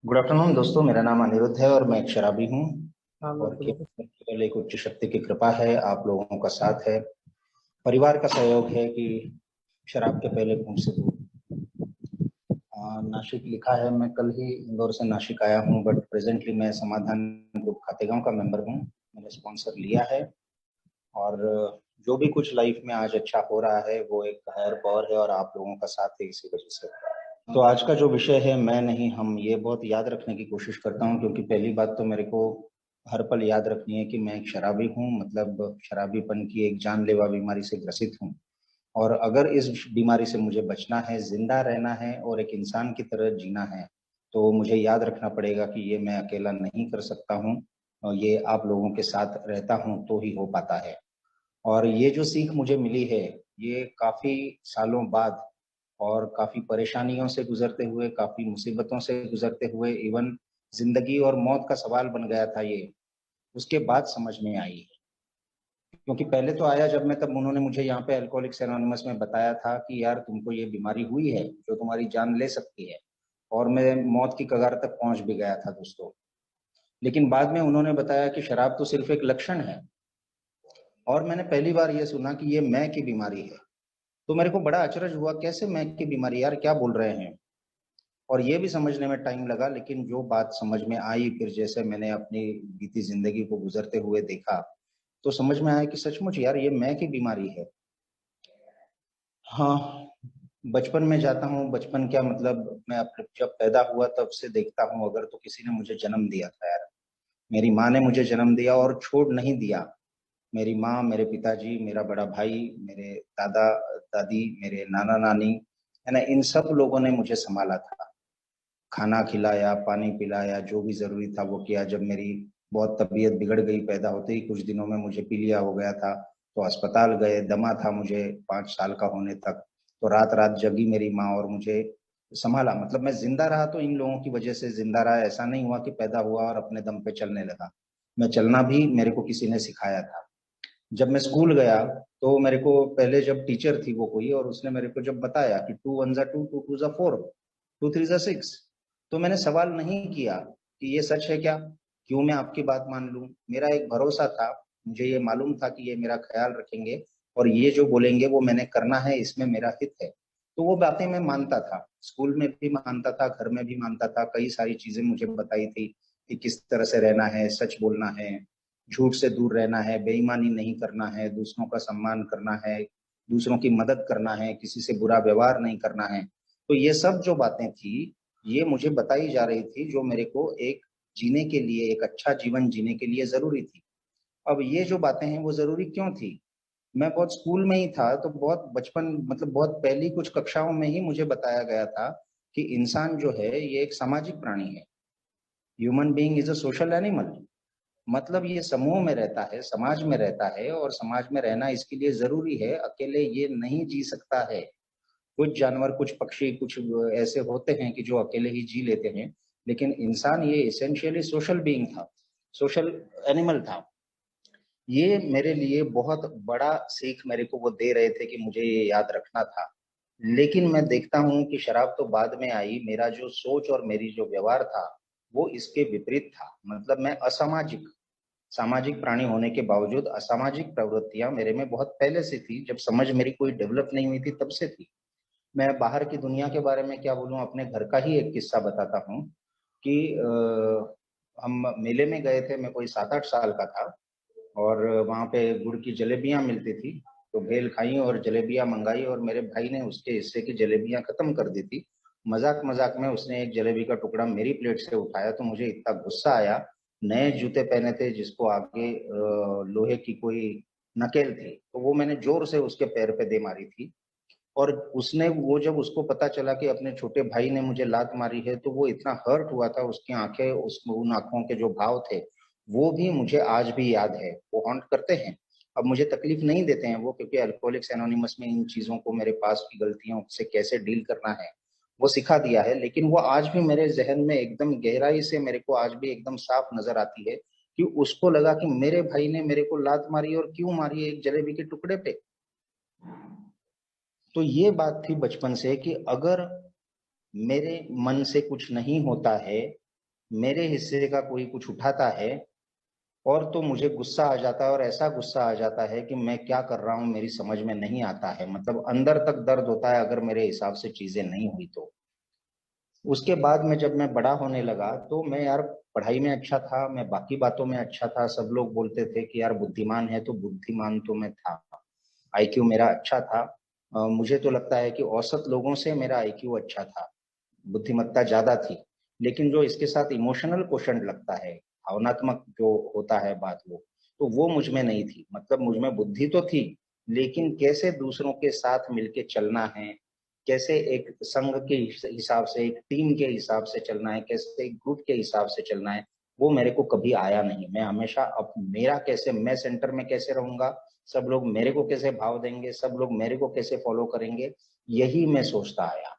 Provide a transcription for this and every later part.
Good afternoon दोस्तों। मेरा नाम अनिरुद्ध है और मैं एक शराबी हूँ। हाँ और बिल्कुल। केवल एक उच्च शक्ति की कृपा है, आप लोगों का साथ है, परिवार का सहयोग है कि शराब के पहले घूंट से दूर। नासिक लिखा है, मैं कल ही इंदौर से नासिक आया हूँ, बट प्रेजेंटली मैं समाधान ग्रुप खातेगांव का मेंबर हूँ। मैंने स्पॉन्सर लिया है और जो भी कुछ लाइफ में आज अच्छा हो रहा है वो एक हायर पावर है और आप लोगों का साथ है, इसी वजह से। तो आज का जो विषय है, मैं नहीं हम, ये बहुत याद रखने की कोशिश करता हूँ, क्योंकि पहली बात तो मेरे को हर पल याद रखनी है कि मैं एक शराबी हूँ, मतलब शराबीपन की एक जानलेवा बीमारी से ग्रसित हूँ। और अगर इस बीमारी से मुझे बचना है, जिंदा रहना है और एक इंसान की तरह जीना है, तो मुझे याद रखना पड़ेगा कि ये मैं अकेला नहीं कर सकता हूँ, और ये आप लोगों के साथ रहता हूँ तो ही हो पाता है। और ये जो सीख मुझे मिली है, ये काफी सालों बाद और काफी परेशानियों से गुजरते हुए, काफी मुसीबतों से गुजरते हुए, इवन जिंदगी और मौत का सवाल बन गया था ये, उसके बाद समझ में आई। क्योंकि पहले तो आया जब मैं, तब उन्होंने मुझे यहाँ पे अल्कोहलिक्स एनोनिमस में बताया था कि यार तुमको ये बीमारी हुई है जो तुम्हारी जान ले सकती है, और मैं मौत की कगार तक पहुंच भी गया था दोस्तों। लेकिन बाद में उन्होंने बताया कि शराब तो सिर्फ एक लक्षण है, और मैंने पहली बार ये सुना कि ये मैं की बीमारी है। तो मेरे को बड़ा अचरज हुआ, कैसे मैं की बीमारी, यार क्या बोल रहे हैं। और ये भी समझने में टाइम लगा, लेकिन जो बात समझ में आई फिर, जैसे मैंने अपनी बीती जिंदगी को गुजरते हुए देखा, तो समझ में आया कि सचमुच यार ये मैं की बीमारी है। हाँ, बचपन में जाता हूँ, बचपन क्या मतलब, मैं अपने जब पैदा हुआ तब से देखता हूँ, अगर तो किसी ने मुझे जन्म दिया था यार, मेरी माँ ने मुझे जन्म दिया और छोड़ नहीं दिया। मेरी माँ, मेरे पिताजी, मेरा बड़ा भाई, मेरे दादा दादी, मेरे नाना नानी, है ना, इन सब लोगों ने मुझे संभाला था। खाना खिलाया, पानी पिलाया, जो भी जरूरी था वो किया। जब मेरी बहुत तबीयत बिगड़ गई, पैदा होते ही कुछ दिनों में मुझे पीलिया हो गया था, तो अस्पताल गए, दमा था मुझे 5 साल का होने तक। तो रात रात जगी मेरी माँ और मुझे संभाला। मतलब मैं जिंदा रहा तो इन लोगों की वजह से जिंदा रहा, ऐसा नहीं हुआ कि पैदा हुआ और अपने दम पे चलने लगा। मैं चलना भी मेरे को किसी ने सिखाया था। जब मैं स्कूल गया, तो मेरे को पहले जब टीचर थी वो कोई, और उसने मेरे को जब बताया कि 2 1 जा 2, 2 2 जा 4, 2 3 जा 6, तो मैंने सवाल नहीं किया कि ये सच है क्या, क्यों मैं आपकी बात मान लूं। मेरा एक भरोसा था, मुझे ये मालूम था कि ये मेरा ख्याल रखेंगे और ये जो बोलेंगे वो मैंने करना है, इसमें मेरा हित है। तो वो बातें मैं मानता था, स्कूल में भी मानता था, घर में भी मानता था। कई सारी चीजें मुझे बताई थी कि किस तरह से रहना है, सच बोलना है, झूठ से दूर रहना है, बेईमानी नहीं करना है, दूसरों का सम्मान करना है, दूसरों की मदद करना है, किसी से बुरा व्यवहार नहीं करना है। तो ये सब जो बातें थी, ये मुझे बताई जा रही थी, जो मेरे को एक जीने के लिए, एक अच्छा जीवन जीने के लिए जरूरी थी। अब ये जो बातें हैं वो जरूरी क्यों थी, मैं बहुत स्कूल में ही था, तो बहुत बचपन, मतलब बहुत पहली कुछ कक्षाओं में ही मुझे बताया गया था कि इंसान जो है ये एक सामाजिक प्राणी है। Human being is a social animal. मतलब ये समूह में रहता है, समाज में रहता है, और समाज में रहना इसके लिए जरूरी है, अकेले ये नहीं जी सकता है। कुछ जानवर, कुछ पक्षी, कुछ ऐसे होते हैं कि जो अकेले ही जी लेते हैं, लेकिन इंसान ये इसेंशियली सोशल बीइंग था, सोशल एनिमल था। ये मेरे लिए बहुत बड़ा सीख मेरे को वो दे रहे थे कि मुझे ये याद रखना था। लेकिन मैं देखता हूँ कि शराब तो बाद में आई, मेरा जो सोच और मेरी जो व्यवहार था वो इसके विपरीत था। मतलब मैं असामाजिक, सामाजिक प्राणी होने के बावजूद असामाजिक प्रवृत्तियां मेरे में बहुत पहले से थी, जब समझ मेरी कोई डेवलप नहीं हुई थी तब से थी। मैं बाहर की दुनिया के बारे में क्या बोलूं, अपने घर का ही एक किस्सा बताता हूँ कि हम मेले में गए थे, मैं कोई 7 8 साल का था, और वहां पे गुड़ की जलेबियां मिलती थी। तो भेल खाई और जलेबियां मंगाई, और मेरे भाई ने उसके हिस्से की जलेबियां खत्म कर दी थी। मजाक मजाक में उसने एक जलेबी का टुकड़ा मेरी प्लेट से उठाया, तो मुझे इतना गुस्सा आया। नए जूते पहने थे जिसको आगे लोहे की कोई नकेल थी, तो वो मैंने जोर से उसके पैर पे दे मारी थी। और उसने, वो जब उसको पता चला कि अपने छोटे भाई ने मुझे लात मारी है, तो वो इतना हर्ट हुआ था, उसकी आंखें, उस उन आंखों के जो भाव थे, वो भी मुझे आज भी याद है, वो हॉन्ट करते हैं। अब मुझे तकलीफ नहीं देते हैं वो, क्योंकि अल्कोहलिक्स एनोनिमस में इन चीजों को, मेरे पास की गलतियों से कैसे डील करना है वो सिखा दिया है। लेकिन वो आज भी मेरे जहन में एकदम गहराई से, मेरे को आज भी एकदम साफ नजर आती है कि उसको लगा कि मेरे भाई ने मेरे को लात मारी, और क्यों मारी, एक जलेबी के टुकड़े पे। तो ये बात थी बचपन से कि अगर मेरे मन से कुछ नहीं होता है, मेरे हिस्से का कोई कुछ उठाता है और तो मुझे गुस्सा आ जाता है, और ऐसा गुस्सा आ जाता है कि मैं क्या कर रहा हूँ मेरी समझ में नहीं आता है। मतलब अंदर तक दर्द होता है अगर मेरे हिसाब से चीजें नहीं हुई तो। उसके बाद में जब मैं बड़ा होने लगा तो मैं यार पढ़ाई में अच्छा था, मैं बाकी बातों में अच्छा था। सब लोग बोलते थे कि यार बुद्धिमान है, तो बुद्धिमान तो मैं था। आईक्यू मेरा अच्छा था। मुझे तो लगता है कि औसत लोगों से मेरा आईक्यू अच्छा था, बुद्धिमत्ता ज्यादा थी। लेकिन जो इसके साथ इमोशनल क्वेश्चन लगता है, भावनात्मक जो होता है बात, वो तो मुझ में नहीं थी। मतलब मुझ में बुद्धि तो थी, लेकिन कैसे दूसरों के साथ मिलके चलना है, कैसे एक संघ के हिसाब से, एक टीम के हिसाब से चलना है, कैसे एक ग्रुप के हिसाब से चलना है, वो मेरे को कभी आया नहीं। मैं हमेशा अब मेरा कैसे, मैं सेंटर में कैसे रहूंगा, सब लोग मेरे को कैसे भाव देंगे, सब लोग मेरे को कैसे फॉलो करेंगे, यही मैं सोचता आया।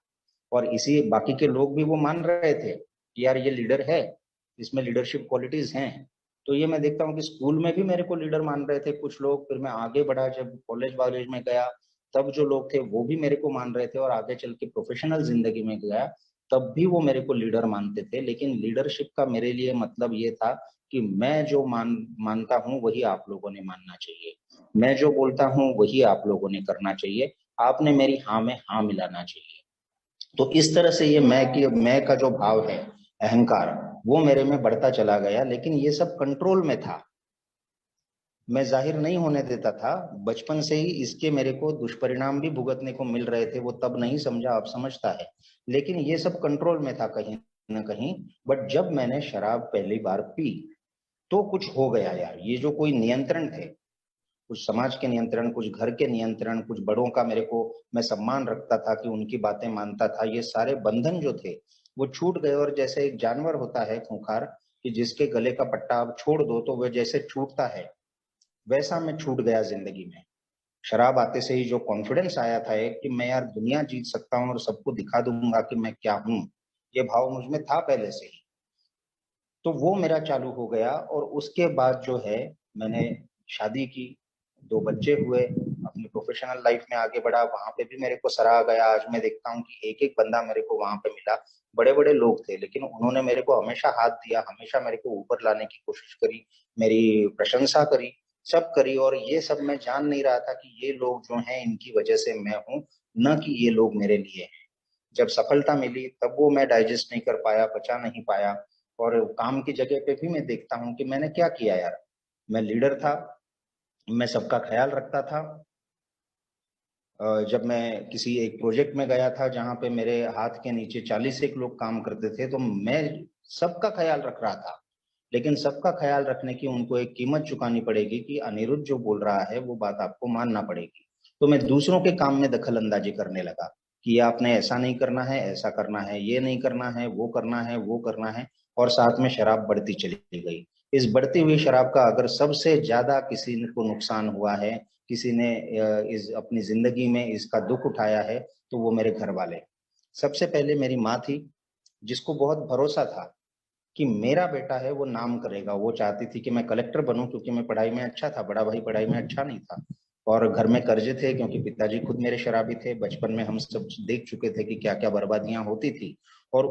और इसी बाकी के लोग भी वो मान रहे थे कि यार ये लीडर है, इसमें लीडरशिप क्वालिटीज हैं। तो ये मैं देखता हूँ कि स्कूल में भी मेरे को लीडर मान रहे थे कुछ लोग। फिर मैं आगे बढ़ा, जब कॉलेज वॉलेज में गया, तब जो लोग थे वो भी मेरे को मान रहे थे, और आगे चल के प्रोफेशनल जिंदगी में गया तब भी वो मेरे को लीडर मानते थे। लेकिन लीडरशिप का मेरे लिए मतलब ये था कि मैं जो मानता हूँ वही आप लोगों ने मानना चाहिए, मैं जो बोलता हूँ वही आप लोगों ने करना चाहिए, आपने मेरी हाँ में हाँ मिलाना चाहिए। तो इस तरह से ये मैं का जो भाव है, अहंकार, वो मेरे में बढ़ता चला गया। लेकिन ये सब कंट्रोल में था, मैं जाहिर नहीं होने देता था। बचपन से ही इसके मेरे को दुष्परिणाम भी भुगतने को मिल रहे थे, वो तब नहीं समझा, अब समझता है। लेकिन ये सब कंट्रोल में था कहीं ना कहीं। बट जब मैंने शराब पहली बार पी तो कुछ हो गया यार। ये जो कोई नियंत्रण थे, कुछ समाज के नियंत्रण, कुछ घर के नियंत्रण, कुछ बड़ों का मेरे को मैं सम्मान रखता था कि उनकी बातें मानता था, ये सारे बंधन जो थे वो छूट गए। और जैसे एक जानवर होता है खूंखार, कि जिसके गले का पट्टा आप छोड़ दो तो वह जैसे छूटता है, वैसा मैं छूट गया जिंदगी में। शराब आते से ही जो कॉन्फिडेंस आया था एक, कि मैं यार दुनिया जीत सकता हूँ और सबको दिखा दूंगा कि मैं क्या हूँ, ये भाव मुझ में था पहले से ही। तो वो मेरा चालू हो गया। और उसके बाद जो है, मैंने शादी की, दो बच्चे हुए, अपनी प्रोफेशनल लाइफ में आगे बढ़ा, वहां पे भी मेरे को सराहा गया। आज मैं देखता हूँ कि एक एक बंदा मेरे को वहां पे मिला, बड़े बड़े लोग थे, लेकिन उन्होंने मेरे को हमेशा हाथ दिया, हमेशा मेरे को ऊपर लाने की कोशिश करी, मेरी प्रशंसा करी, सब करी। और ये सब मैं जान नहीं रहा था कि ये लोग जो हैं इनकी वजह से मैं हूँ, न कि ये लोग मेरे लिए हैं। जब सफलता मिली तब वो मैं डाइजेस्ट नहीं कर पाया, पचा नहीं पाया। और काम की जगह पे भी मैं देखता हूँ कि मैंने क्या किया यार। मैं लीडर था, मैं सबका ख्याल रखता था। जब मैं किसी एक प्रोजेक्ट में गया था जहां पे मेरे हाथ के नीचे 40 एक लोग काम करते थे, तो मैं सबका ख्याल रख रहा था। लेकिन सबका ख्याल रखने की उनको एक कीमत चुकानी पड़ेगी कि अनिरुद्ध जो बोल रहा है वो बात आपको मानना पड़ेगी। तो मैं दूसरों के काम में दखल अंदाजी करने लगा कि ये आपने ऐसा नहीं करना है, ऐसा करना है, ये नहीं करना है, वो करना है, वो करना है। और साथ में शराब बढ़ती चली गई। इस बढ़ती हुई शराब का अगर सबसे ज्यादा किसी को नुकसान हुआ है, किसी ने इस अपनी जिंदगी में इसका दुख उठाया है, तो वो मेरे घर वाले। सबसे पहले मेरी माँ थी, जिसको बहुत भरोसा था कि मेरा बेटा है वो नाम करेगा। वो चाहती थी कि मैं कलेक्टर बनूं, क्योंकि मैं पढ़ाई में अच्छा था, बड़ा भाई पढ़ाई में अच्छा नहीं था। और घर में कर्जे थे, क्योंकि पिताजी खुद मेरे शराबी थे। बचपन में हम सब देख चुके थे कि क्या क्या बर्बादियां होती थी। और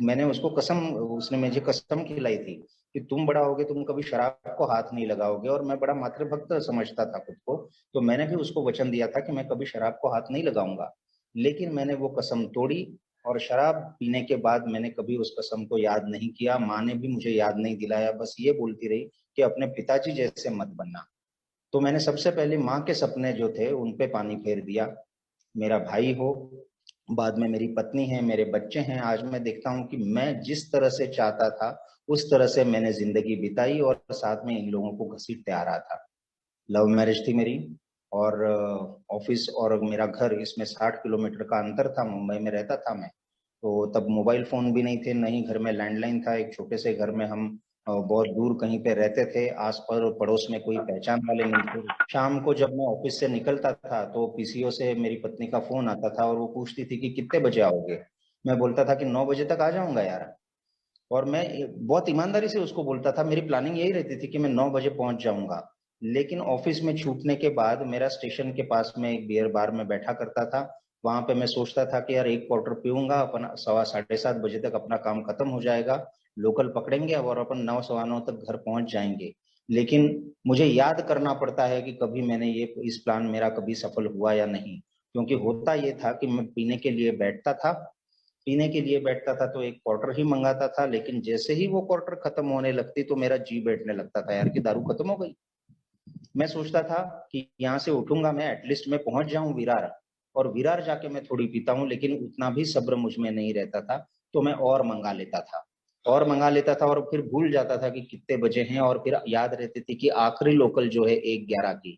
मैंने उसको कसम, उसने मुझे कसम खिलाई थी कि तुम बड़ा होगे, तुम कभी शराब को हाथ नहीं लगाओगे। और मैं बड़ा मातृभक्त समझता था खुद को, तो मैंने भी उसको वचन दिया था कि मैं कभी शराब को हाथ नहीं लगाऊंगा। लेकिन मैंने वो कसम तोड़ी, और शराब पीने के बाद मैंने कभी उस कसम को याद नहीं किया। माँ ने भी मुझे याद नहीं दिलाया, बस ये बोलती रही कि अपने पिताजी जैसे मत बनना। तो मैंने सबसे पहले माँ के सपने जो थे उन पे पानी फेर दिया। मेरा भाई हो, बाद में मेरी पत्नी है, मेरे बच्चे हैं। आज मैं देखता हूँ कि मैं जिस तरह से चाहता था उस तरह से मैंने जिंदगी बिताई, और साथ में इन लोगों को घसीटते आ रहा था। लव मैरिज थी मेरी, और ऑफिस और मेरा घर, इसमें 60 किलोमीटर का अंतर था। मुंबई में रहता था मैं। तो तब मोबाइल फोन भी नहीं थे, नहीं घर में लैंडलाइन था। एक छोटे से घर में हम बहुत दूर कहीं पे रहते थे, आस पर पड़ोस में कोई पहचान वाले नहीं थे। शाम को जब मैं ऑफिस से निकलता था तो पीसीओ से मेरी पत्नी का फोन आता था, और वो पूछती थी कि कितने बजे आओगे। मैं बोलता था कि 9 बजे तक आ जाऊंगा यार। और मैं बहुत ईमानदारी से उसको बोलता था, मेरी प्लानिंग यही रहती थी कि मैं 9 बजे पहुंच जाऊंगा। लेकिन ऑफिस में छूटने के बाद मेरा स्टेशन के पास में एक बियर बार में बैठा करता था। वहां पे मैं सोचता था कि यार एक क्वार्टर पीऊंगा, अपना 7:15 बजे तक अपना काम खत्म हो जाएगा। लोकल पकड़ेंगे और अपन 9 सवा 9 तक घर पहुंच जाएंगे। लेकिन मुझे याद करना पड़ता है कि कभी मैंने ये इस प्लान मेरा कभी सफल हुआ या नहीं। क्योंकि होता ये था कि मैं पीने के लिए बैठता था तो एक क्वार्टर ही मंगाता था, लेकिन जैसे ही वो क्वार्टर खत्म होने लगती तो मेरा जी बैठने लगता था यार कि दारू खत्म हो गई। मैं सोचता था कि यहाँ से उठूंगा मैं, एटलीस्ट मैं पहुंच जाऊं विरार, और विरार जाके मैं थोड़ी पीता हूँ, लेकिन उतना भी सब्र मुझ में नहीं रहता था। तो मैं और मंगा लेता था और फिर भूल जाता था कि कितने बजे हैं, और फिर याद रहती थी कि आखिरी लोकल जो है 1:11 की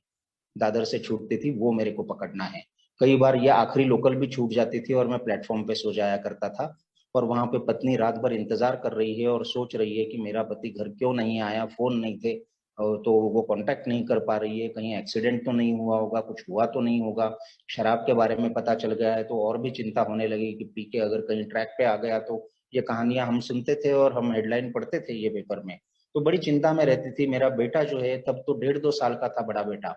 दादर से छूटती थी वो मेरे को पकड़ना है। कई बार ये आखिरी लोकल भी छूट जाती थी और मैं प्लेटफॉर्म पे सो जाया करता था। और वहां पे पत्नी रात भर इंतजार कर रही है और सोच रही है कि मेरा पति घर क्यों नहीं आया, फोन नहीं थे तो वो कांटेक्ट नहीं कर पा रही है, कहीं एक्सीडेंट तो नहीं हुआ होगा, कुछ हुआ तो नहीं होगा। शराब के बारे में पता चल गया है तो और भी चिंता होने लगी कि पी के अगर कहीं ट्रैक पे आ गया तो। ये कहानियां हम सुनते थे और हम हेडलाइन पढ़ते थे ये पेपर में। तो बड़ी चिंता में रहती थी। मेरा बेटा जो है तब तो 1.5-2 साल का था, बड़ा बेटा।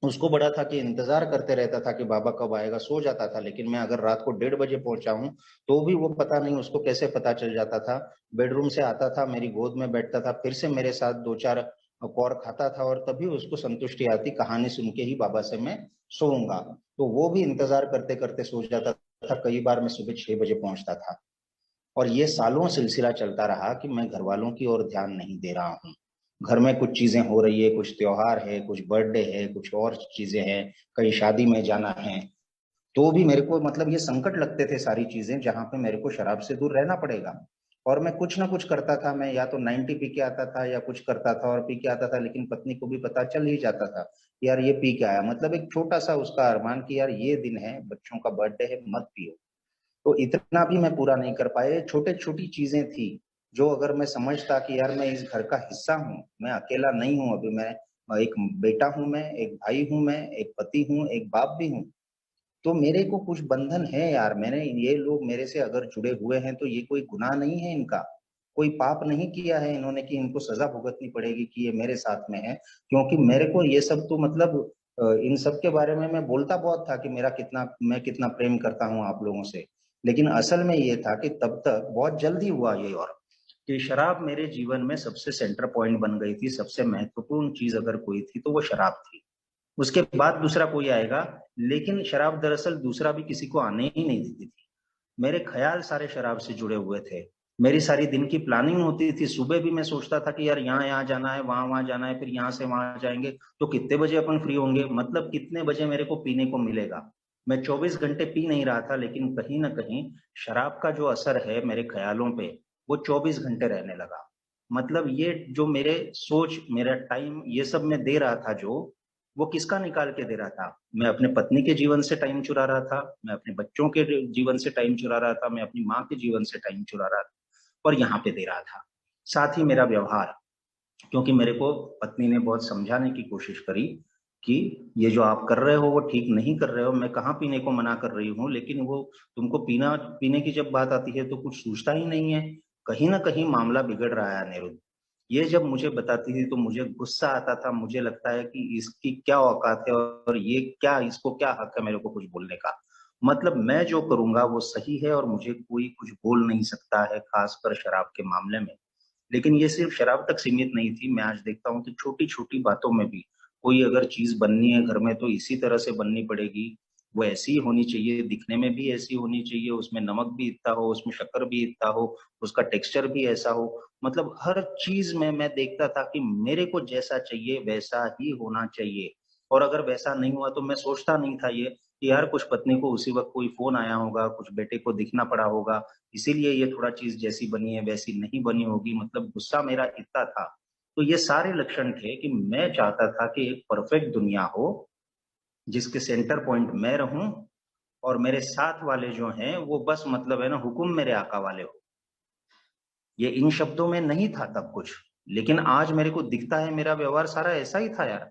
उसको बड़ा था कि इंतजार करते रहता था कि बाबा कब आएगा, सो जाता था। लेकिन मैं अगर रात को 1:30 बजे पहुंचा हूँ तो भी वो पता नहीं उसको कैसे पता चल जाता था। बेडरूम से आता था, मेरी गोद में बैठता था, फिर से मेरे साथ 2-4 कौर खाता था और तभी उसको संतुष्टि आती, कहानी सुन के ही बाबा से मैं सोऊंगा। तो वो भी इंतजार करते करते सो जाता था। कई बार मैं सुबह 6 बजे पहुंचता था। और ये सालों सिलसिला चलता रहा कि मैं घर वालों की ओर ध्यान नहीं दे रहा हूँ। घर में कुछ चीजें हो रही है, कुछ त्योहार है, कुछ बर्थडे है, कुछ और चीजें हैं, कहीं शादी में जाना है, तो भी मेरे को मतलब ये संकट लगते थे सारी चीजें, जहां पे मेरे को शराब से दूर रहना पड़ेगा। और मैं कुछ ना कुछ करता था, मैं या तो 90 पी के आता था या कुछ करता था और पी के आता था, लेकिन पत्नी को भी पता चल ही जाता था कि यार ये पी के आया। मतलब एक छोटा सा उसका अरमान कि यार ये दिन है, बच्चों का बर्थडे है, मत पियो। तो इतना भी मैं पूरा नहीं कर पाए। छोटे छोटी चीजें थी जो अगर मैं समझता कि यार मैं इस घर का हिस्सा हूँ, मैं अकेला नहीं हूँ, अभी मैं एक बेटा हूँ, मैं एक भाई हूँ, मैं एक पति हूँ, एक बाप भी हूँ, तो मेरे को कुछ बंधन है यार। मैंने, ये लोग मेरे से अगर जुड़े हुए हैं तो ये कोई गुनाह नहीं है इनका, कोई पाप नहीं किया है इन्होंने कि इनको सजा भुगतनी पड़ेगी कि ये मेरे साथ में है। क्योंकि मेरे को ये सब तो मतलब इन सब के बारे में मैं बोलता बहुत था कि मैं कितना प्रेम करता हूँ आप लोगों से। लेकिन असल में ये था कि तब तक बहुत जल्दी हुआ ये, और कि शराब मेरे जीवन में सबसे सेंटर पॉइंट बन गई थी। सबसे महत्वपूर्ण चीज अगर कोई थी तो वो शराब थी। उसके बाद दूसरा कोई आएगा। लेकिन शराब दरअसल दूसरा भी किसी को आने ही नहीं देती थी। मेरे ख्याल सारे शराब से जुड़े हुए थे। मेरी सारी दिन की प्लानिंग होती थी। सुबह भी मैं सोचता था कि यार यहाँ यहाँ जाना है, वहां वहां जाना है, फिर यहाँ से वहां जाएंगे तो कितने बजे अपन फ्री होंगे, मतलब कितने बजे मेरे को पीने को मिलेगा। मैं 24 घंटे पी नहीं रहा था, लेकिन कहीं ना कहीं शराब का जो असर है मेरे ख्यालों पे, वो 24 घंटे रहने लगा। मतलब ये जो मेरे सोच, मेरा टाइम, ये सब मैं दे रहा था जो, वो किसका निकाल के दे रहा था? मैं अपने पत्नी के जीवन से टाइम चुरा रहा था, मैं अपने बच्चों के जीवन से टाइम चुरा रहा था, मैं अपनी माँ के जीवन से टाइम चुरा रहा था, और यहाँ पे दे रहा था। साथ ही मेरा व्यवहार, क्योंकि मेरे को पत्नी ने बहुत समझाने की कोशिश करी कि ये जो आप कर रहे हो वो ठीक नहीं कर रहे हो। मैं कहाँ पीने को मना कर रही हूँ, लेकिन वो तुमको पीने की जब बात आती है तो कुछ सूझता ही नहीं है। कहीं ना कहीं मामला बिगड़ रहा है अनिरुद्ध। ये जब मुझे बताती थी तो मुझे गुस्सा आता था। मुझे लगता है कि इसकी क्या औकात है और ये क्या, इसको क्या हक है मेरे को कुछ बोलने का। मतलब मैं जो करूंगा वो सही है और मुझे कोई कुछ बोल नहीं सकता है, खासकर शराब के मामले में। लेकिन ये सिर्फ शराब तक सीमित नहीं थी। मैं आज देखता हूँ कि छोटी छोटी बातों में भी कोई अगर चीज बननी है घर में तो इसी तरह से बननी पड़ेगी। वो ऐसी ही होनी चाहिए, दिखने में भी ऐसी होनी चाहिए, उसमें नमक भी इतना हो, उसमें शक्कर भी इतना हो, उसका टेक्सचर भी ऐसा हो। मतलब हर चीज में मैं देखता था कि मेरे को जैसा चाहिए वैसा ही होना चाहिए। और अगर वैसा नहीं हुआ तो मैं सोचता नहीं था ये कि यार कुछ पत्नी को उसी वक्त कोई फोन आया होगा, कुछ बेटे को दिखना पड़ा होगा, इसीलिए ये थोड़ा चीज जैसी बनी है वैसी नहीं बनी होगी। मतलब गुस्सा मेरा इतना था। तो ये सारे लक्षण थे कि मैं चाहता था कि एक परफेक्ट दुनिया हो जिसके सेंटर पॉइंट मैं रहूं, और मेरे साथ वाले जो हैं वो बस मतलब है ना हुक्म मेरे आका वाले हो। ये इन शब्दों में नहीं था तब कुछ, लेकिन आज मेरे को दिखता है मेरा व्यवहार सारा ऐसा ही था यार।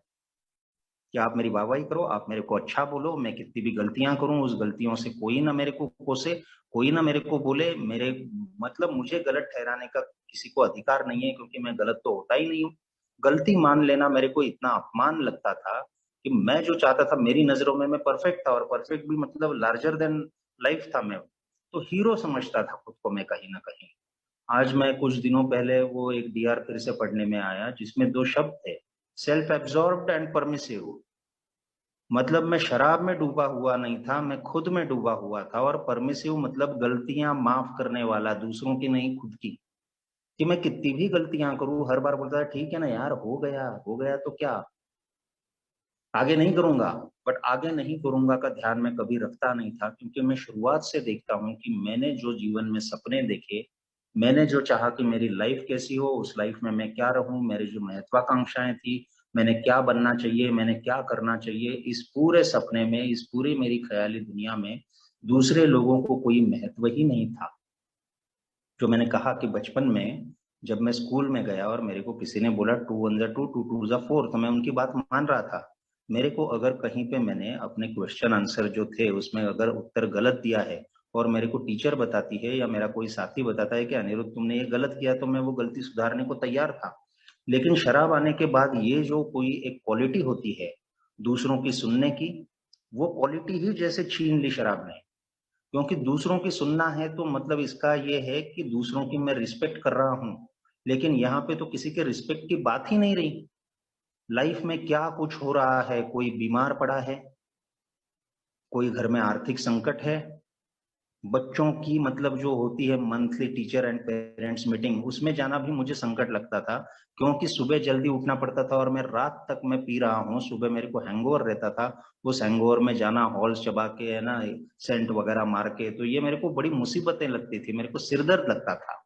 कि आप मेरी वाहवाही करो, आप मेरे को अच्छा बोलो, मैं कितनी भी गलतियां करूं उस गलतियों से कोई ना मेरे को कोसे, कोई ना मेरे को बोले। मेरे मतलब मुझे गलत ठहराने का किसी को अधिकार नहीं है, क्योंकि मैं गलत तो होता ही नहीं हूँ। गलती मान लेना मेरे को इतना अपमान लगता था कि मैं जो चाहता था, मेरी नजरों में मैं परफेक्ट था, और परफेक्ट भी मतलब लार्जर देन लाइफ था मैं। तो हीरो समझता था खुद को मैं कहीं ना कहीं। आज मैं कुछ दिनों पहले वो एक डीआर फिर से पढ़ने में आया जिसमें 2 शब्द थे, सेल्फ एब्जॉर्ब्ड एंड परमिसिव। मतलब मैं शराब में डूबा हुआ नहीं था, मैं खुद में डूबा हुआ था। और परमिसिव मतलब गलतियां माफ करने वाला, दूसरों की नहीं खुद की। कि मैं कितनी भी गलतियां करूं, हर बार बोलता है ठीक है ना यार, हो गया तो क्या, आगे नहीं करूंगा। बट आगे नहीं करूंगा का ध्यान मैं कभी रखता नहीं था, क्योंकि मैं शुरुआत से देखता हूं कि मैंने जो जीवन में सपने देखे, मैंने जो चाहा कि मेरी लाइफ कैसी हो, उस लाइफ में मैं क्या रहूं, मेरी जो महत्वाकांक्षाएं थी, मैंने क्या बनना चाहिए, मैंने क्या करना चाहिए, इस पूरे सपने में, इस पूरी मेरी ख्याली दुनिया में दूसरे लोगों को कोई महत्व ही नहीं था। जो मैंने कहा कि बचपन में जब मैं स्कूल में गया और मेरे को किसी ने बोला 2 1 2 2 2 4, तो मैं उनकी बात मान रहा था। मेरे को अगर कहीं पे मैंने अपने क्वेश्चन आंसर जो थे उसमें अगर उत्तर गलत दिया है और मेरे को टीचर बताती है या मेरा कोई साथी बताता है कि अनिरुद्ध तुमने ये गलत किया, तो मैं वो गलती सुधारने को तैयार था। लेकिन शराब आने के बाद ये जो कोई एक क्वालिटी होती है दूसरों की सुनने की, वो क्वालिटी ही जैसे छीन ली शराब ने। क्योंकि दूसरों की सुनना है तो मतलब इसका ये है कि दूसरों की मैं रिस्पेक्ट कर रहा हूं। लेकिन यहाँ पे तो किसी के रिस्पेक्ट की बात ही नहीं रही। लाइफ में क्या कुछ हो रहा है, कोई बीमार पड़ा है, कोई घर में आर्थिक संकट है, बच्चों की मतलब जो होती है monthly teacher and parents meeting, उसमें जाना भी मुझे संकट लगता था। क्योंकि सुबह जल्दी उठना पड़ता था और मैं रात तक मैं पी रहा हूँ, सुबह मेरे को हैंगओवर रहता था। उस हैंगओवर में जाना, हॉल्स चबा के है ना, सेंट वगैरह मार के, तो ये मेरे को बड़ी मुसीबतें लगती थी, मेरे को सिरदर्द लगता था।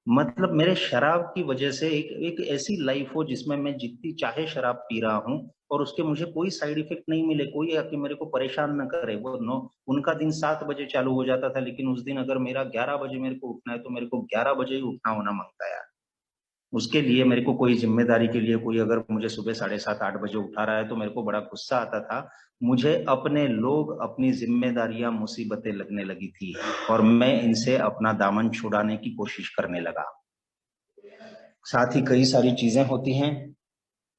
मतलब मेरे शराब की वजह से एक एक ऐसी लाइफ हो जिसमें मैं जितनी चाहे शराब पी रहा हूँ और उसके मुझे कोई साइड इफेक्ट नहीं मिले, कोई आके मेरे को परेशान न करे। वो नो, उनका दिन 7 बजे चालू हो जाता था, लेकिन उस दिन अगर मेरा 11 बजे मेरे को उठना है तो मेरे को 11 बजे ही उठना होना मांगता है। उसके लिए मेरे को कोई जिम्मेदारी के लिए कोई अगर मुझे सुबह 7:30 8 बजे उठा रहा है तो मेरे को बड़ा गुस्सा आता था। मुझे अपने लोग, अपनी जिम्मेदारियां मुसीबतें लगने लगी थी और मैं इनसे अपना दामन छुड़ाने की कोशिश करने लगा। साथ ही कई सारी चीजें होती हैं।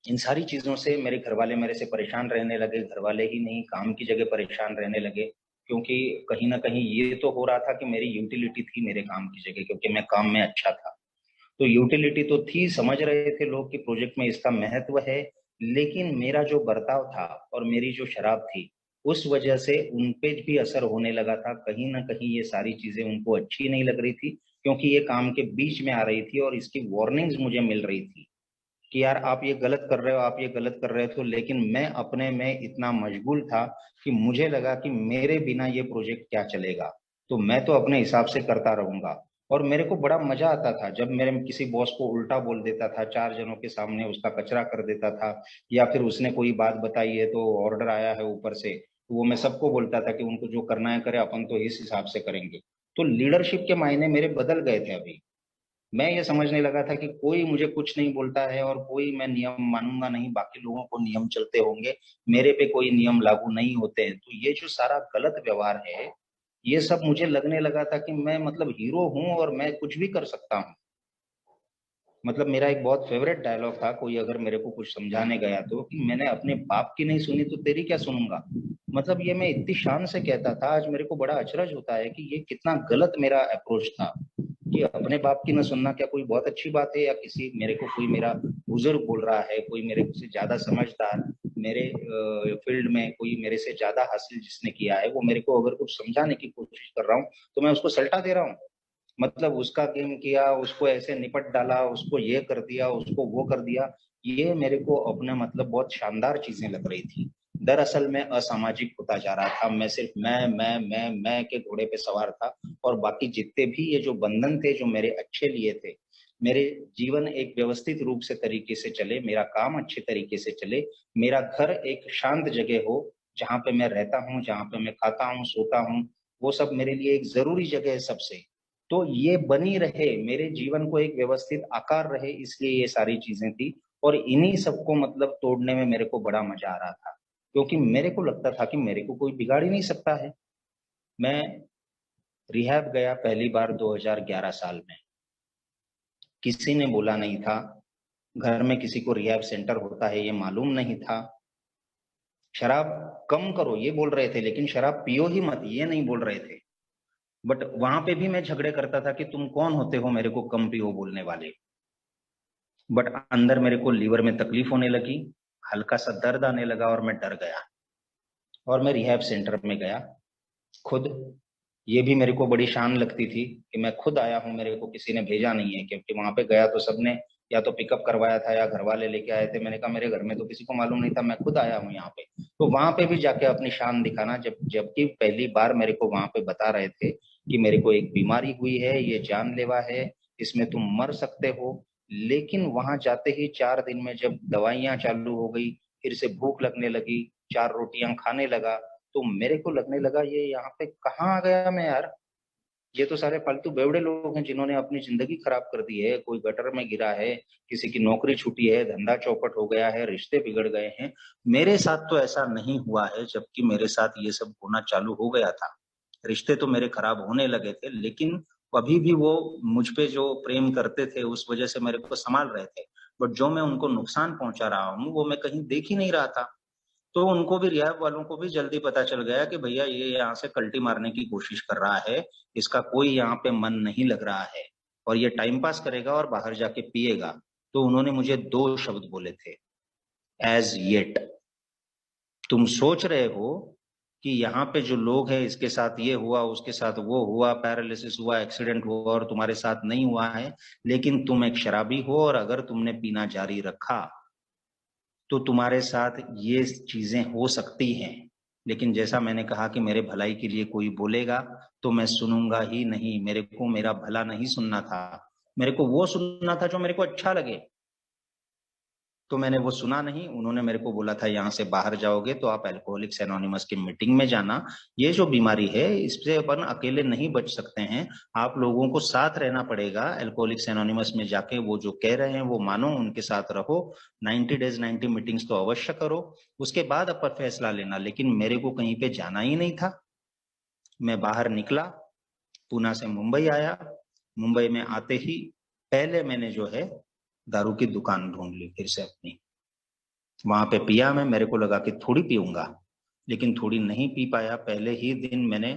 इन सारी चीजों से मेरे घर वाले मेरे से परेशान रहने लगे, घर वाले ही नहीं काम की जगह परेशान रहने लगे। क्योंकि कहीं ना कहीं ये तो हो रहा था कि मेरी यूटिलिटी थी मेरे काम की जगह, क्योंकि मैं काम में अच्छा था। तो यूटिलिटी तो थी, समझ रहे थे लोग कि प्रोजेक्ट में इसका महत्व है। लेकिन मेरा जो बर्ताव था और मेरी जो शराब थी, उस वजह से उन पे भी असर होने लगा था। कहीं ना कहीं ये सारी चीजें उनको अच्छी नहीं लग रही थी, क्योंकि ये काम के बीच में आ रही थी और इसकी वार्निंग्स मुझे मिल रही थी कि यार आप ये गलत कर रहे हो, आप ये गलत कर रहे थे। लेकिन मैं अपने में इतना मशगूल था कि मुझे लगा कि मेरे बिना ये प्रोजेक्ट क्या चलेगा, तो मैं तो अपने हिसाब से करता रहूंगा। और मेरे को बड़ा मजा आता था जब मेरे किसी बॉस को उल्टा बोल देता था, 4 जनों के सामने उसका कचरा कर देता था, या फिर उसने कोई बात बताई है तो ऑर्डर आया है ऊपर से, तो वो मैं सबको बोलता था कि उनको जो करना है करे, अपन तो इस हिसाब से करेंगे। तो लीडरशिप के मायने मेरे बदल गए थे अभी। मैं ये समझने लगा था कि कोई मुझे कुछ नहीं बोलता है और कोई मैं नियम मानूंगा नहीं, बाकी लोगों को नियम चलते होंगे, मेरे पे कोई नियम लागू नहीं होते हैं। तो ये जो सारा गलत व्यवहार है, ये सब मुझे लगने लगा था कि मैं मतलब हीरो हूं और मैं कुछ भी कर सकता हूँ। मतलब मेरा एक बहुत फेवरेट डायलॉग था, कोई अगर मेरे को कुछ समझाने गया तो, कि मैंने अपने बाप की नहीं सुनी तो तेरी क्या सुनूंगा। मतलब ये मैं इतनी शान से कहता था, आज मेरे को बड़ा अचरज होता है कि ये कितना गलत मेरा अप्रोच था। कि अपने बाप की न सुनना क्या कोई बहुत अच्छी बात है, या किसी मेरे को कोई मेरा बुजुर्ग बोल रहा है, कोई मेरे से ज्यादा समझदार, मेरे फील्ड में कोई मेरे से ज्यादा हासिल जिसने किया है, वो मेरे को अगर कुछ समझाने की कोशिश कर रहा हूँ तो मैं उसको सल्टा दे रहा हूँ। मतलब उसका गेम किया, उसको ऐसे निपट डाला, उसको ये कर दिया, उसको वो कर दिया। ये मेरे को अपने मतलब बहुत शानदार चीजें लग रही थी। दरअसल मैं असामाजिक होता जा रहा था, मैं सिर्फ मैं के घोड़े पे सवार था। और बाकी जितने भी ये जो बंधन थे जो मेरे अच्छे लिए थे, मेरे जीवन एक व्यवस्थित रूप से तरीके से चले, मेरा काम अच्छे तरीके से चले, मेरा घर एक शांत जगह हो जहाँ पे मैं रहता हूँ, जहाँ पे मैं खाता हूँ सोता हूँ, वो सब मेरे लिए एक जरूरी जगह है सबसे। तो ये बनी रहे, मेरे जीवन को एक व्यवस्थित आकार रहे, इसलिए ये सारी चीजें थी। और इन्हीं सबको मतलब तोड़ने में मेरे को बड़ा मजा आ रहा था, क्योंकि मेरे को लगता था कि मेरे को कोई बिगाड़ ही नहीं सकता है। मैं रिहैब गया पहली बार 2011 साल में। किसी ने बोला नहीं था, घर में किसी को रिहैब सेंटर होता है ये मालूम नहीं था। शराब कम करो ये बोल रहे थे, लेकिन शराब पियो ही मत ये नहीं बोल रहे थे। बट वहां पे भी मैं झगड़े करता था कि तुम कौन होते हो मेरे को कम पियो बोलने वाले। बट अंदर मेरे को लीवर में तकलीफ होने लगी, हल्का सा दर्द आने लगा और मैं डर गया और मैं रिहैब सेंटर में गया खुद। ये भी मेरे को बड़ी शान लगती थी कि मैं खुद आया हूँ, मेरे को किसी ने भेजा नहीं है, क्योंकि वहां पे गया तो सबने या तो पिकअप करवाया था या घर वाले लेके आए थे। मैंने कहा मेरे घर में तो किसी को मालूम नहीं था, मैं खुद आया हूँ यहाँ पे। तो वहां पे भी जाके अपनी शान दिखाना, जबकि पहली बार मेरे को वहां पे बता रहे थे कि मेरे को एक बीमारी हुई है, ये जानलेवा है, इसमें तुम मर सकते हो। लेकिन वहां जाते ही 4 दिन में जब दवाइयां चालू हो गई, फिर से भूख लगने लगी, 4 रोटियां खाने लगा, तो मेरे को लगने लगा ये यहाँ पे कहाँ आ गया मैं यार। ये तो सारे फालतू बेवड़े लोग हैं जिन्होंने अपनी जिंदगी खराब कर दी है। कोई गटर में गिरा है, किसी की नौकरी छूटी है, धंधा चौपट हो गया है, रिश्ते बिगड़ गए हैं। मेरे साथ तो ऐसा नहीं हुआ है, जबकि मेरे साथ ये सब होना चालू हो गया था। रिश्ते तो मेरे खराब होने लगे थे, लेकिन अभी भी वो मुझ पे जो प्रेम करते थे उस वजह से मेरे को संभाल रहे थे। बट जो मैं उनको नुकसान पहुंचा रहा हूँ वो मैं कहीं देख ही नहीं रहा था। तो उनको भी, रिहैब वालों को भी जल्दी पता चल गया कि भैया ये यहाँ से कल्टी मारने की कोशिश कर रहा है, इसका कोई यहाँ पे मन नहीं लग रहा है और ये टाइम पास करेगा और बाहर जाके पिएगा। तो उन्होंने मुझे 2 शब्द बोले थे, एज येट। तुम सोच रहे हो कि यहाँ पे जो लोग हैं इसके साथ ये हुआ, उसके साथ वो हुआ, पैरालिसिस हुआ, एक्सीडेंट हुआ और तुम्हारे साथ नहीं हुआ है, लेकिन तुम एक शराबी हो और अगर तुमने पीना जारी रखा तो तुम्हारे साथ ये चीजें हो सकती हैं। लेकिन जैसा मैंने कहा कि मेरे भलाई के लिए कोई बोलेगा तो मैं सुनूंगा ही नहीं। मेरे को मेरा भला नहीं सुनना था, मेरे को वो सुनना था जो मेरे को अच्छा लगे। तो मैंने वो सुना नहीं। उन्होंने मेरे को बोला था यहाँ से बाहर जाओगे तो आप अल्कोहलिक्स एनोनिमस की मीटिंग में जाना, ये जो बीमारी है इससे अपन अकेले नहीं बच सकते हैं, आप लोगों को साथ रहना पड़ेगा। अल्कोहलिक्स एनोनिमस में जाके वो जो कह रहे हैं वो मानो, उनके साथ रहो, 90 डेज 90 मीटिंग्स तो अवश्य करो, उसके बाद अपन फैसला लेना। लेकिन मेरे को कहीं पे जाना ही नहीं था। मैं बाहर निकला, पूना से मुंबई आया। मुंबई में आते ही पहले मैंने जो है दारू की दुकान ढूंढ ली फिर से अपनी। वहां पे पिया मैं, मेरे को लगा कि थोड़ी पीऊंगा, लेकिन थोड़ी नहीं पी पाया। पहले ही दिन मैंने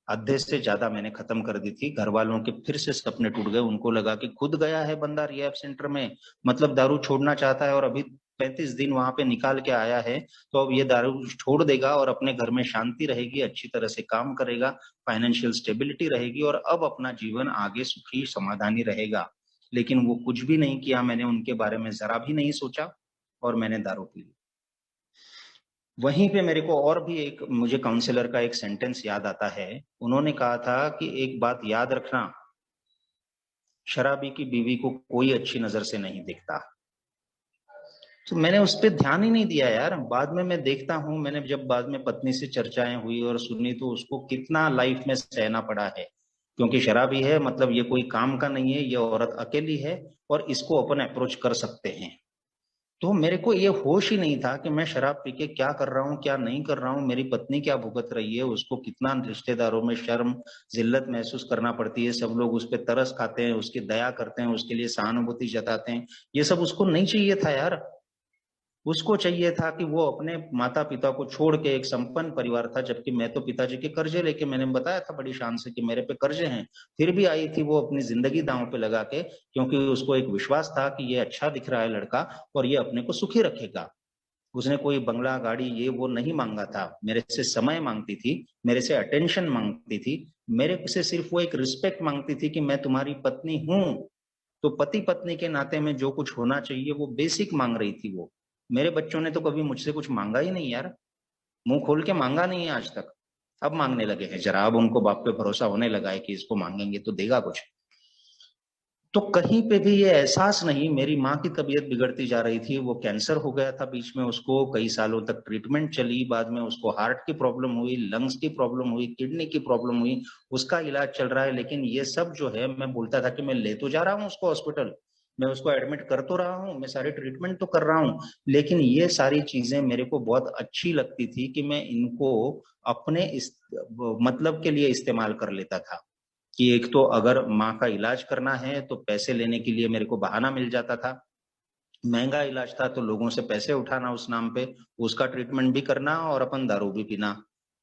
आधे से ज्यादा मैंने खत्म कर दी थी। घर वालों के फिर से सपने टूट गए। उनको लगा कि खुद गया है बंदा रिहैब सेंटर में, मतलब दारू छोड़ना चाहता है और अभी 35 दिन वहां पे निकाल के आया है, तो अब ये दारू छोड़ देगा और अपने घर में शांति रहेगी, अच्छी तरह से काम करेगा, फाइनेंशियल स्टेबिलिटी रहेगी और अब अपना जीवन आगे सुखी समाधानी रहेगा। लेकिन वो कुछ भी नहीं किया, मैंने उनके बारे में जरा भी नहीं सोचा और मैंने दारू पी ली। वहीं पे मेरे को और भी एक, मुझे काउंसलर का एक सेंटेंस याद आता है। उन्होंने कहा था कि एक बात याद रखना, शराबी की बीवी को कोई अच्छी नजर से नहीं देखता। तो मैंने उस पर ध्यान ही नहीं दिया यार। बाद में मैं देखता हूँ, मैंने जब बाद में पत्नी से चर्चाएं हुई और सुनी तो उसको कितना लाइफ में सहना पड़ा है, क्योंकि शराबी है, मतलब ये कोई काम का नहीं है, ये औरत अकेली है और इसको अपन अप्रोच कर सकते हैं। तो मेरे को ये होश ही नहीं था कि मैं शराब पी के क्या कर रहा हूँ क्या नहीं कर रहा हूँ, मेरी पत्नी क्या भुगत रही है, उसको कितना रिश्तेदारों में शर्म जिल्लत महसूस करना पड़ती है, सब लोग उस पर तरस खाते हैं, उसकी दया करते हैं, उसके लिए सहानुभूति जताते हैं। ये सब उसको नहीं चाहिए था यार। उसको चाहिए था कि वो अपने माता पिता को छोड़ के, एक संपन्न परिवार था, जबकि मैं तो पिताजी के कर्जे लेके, मैंने बताया था बड़ी शान से कि मेरे पे कर्जे हैं, फिर भी आई थी वो अपनी जिंदगी दांव पे लगा के, क्योंकि उसको एक विश्वास था कि ये अच्छा दिख रहा है लड़का और ये अपने को सुखी रखेगा। उसने कोई बंगला गाड़ी ये वो नहीं मांगा था, मेरे से समय मांगती थी, मेरे से अटेंशन मांगती थी, मेरे से सिर्फ वो एक रिस्पेक्ट मांगती थी कि मैं तुम्हारी पत्नी हूं। तो पति पत्नी के नाते में जो कुछ होना चाहिए वो बेसिक मांग रही थी वो। मेरे बच्चों ने तो कभी मुझसे कुछ मांगा ही नहीं यार, मुंह खोल के मांगा नहीं है आज तक। अब मांगने लगे हैं जरा, अब उनको बाप पे भरोसा होने लगा है कि इसको मांगेंगे तो देगा कुछ। तो कहीं पे भी ये एहसास नहीं। मेरी माँ की तबीयत बिगड़ती जा रही थी, वो कैंसर हो गया था बीच में, उसको कई सालों तक ट्रीटमेंट चली, बाद में उसको हार्ट की प्रॉब्लम हुई, लंग्स की प्रॉब्लम हुई, किडनी की प्रॉब्लम हुई, उसका इलाज चल रहा है। लेकिन ये सब जो है, मैं बोलता था कि मैं ले तो जा रहा हूँ उसको हॉस्पिटल, मैं उसको एडमिट कर तो रहा हूँ, मैं सारे ट्रीटमेंट तो कर रहा हूँ, लेकिन ये सारी चीजें मेरे को बहुत अच्छी लगती थी कि मैं इनको अपने मतलब के लिए इस्तेमाल कर लेता था। कि एक तो अगर माँ का इलाज करना है तो पैसे लेने के लिए मेरे को बहाना मिल जाता था, महंगा इलाज था तो लोगों से पैसे उठाना उस नाम पे, उसका ट्रीटमेंट भी करना और अपन दारू भी पीना।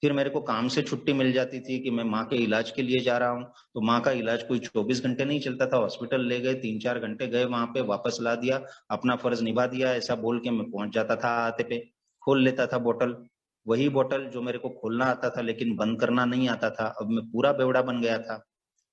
फिर मेरे को काम से छुट्टी मिल जाती थी कि मैं माँ के इलाज के लिए जा रहा हूँ, तो माँ का इलाज कोई 24 घंटे नहीं चलता था, हॉस्पिटल ले गए, 3-4 घंटे गए वहां पे, वापस ला दिया, अपना फर्ज निभा दिया, ऐसा बोल के मैं पहुंच जाता था आते पे, खोल लेता था बोतल। वही बोतल जो मेरे को खोलना आता था लेकिन बंद करना नहीं आता था। अब मैं पूरा बेवड़ा बन गया था।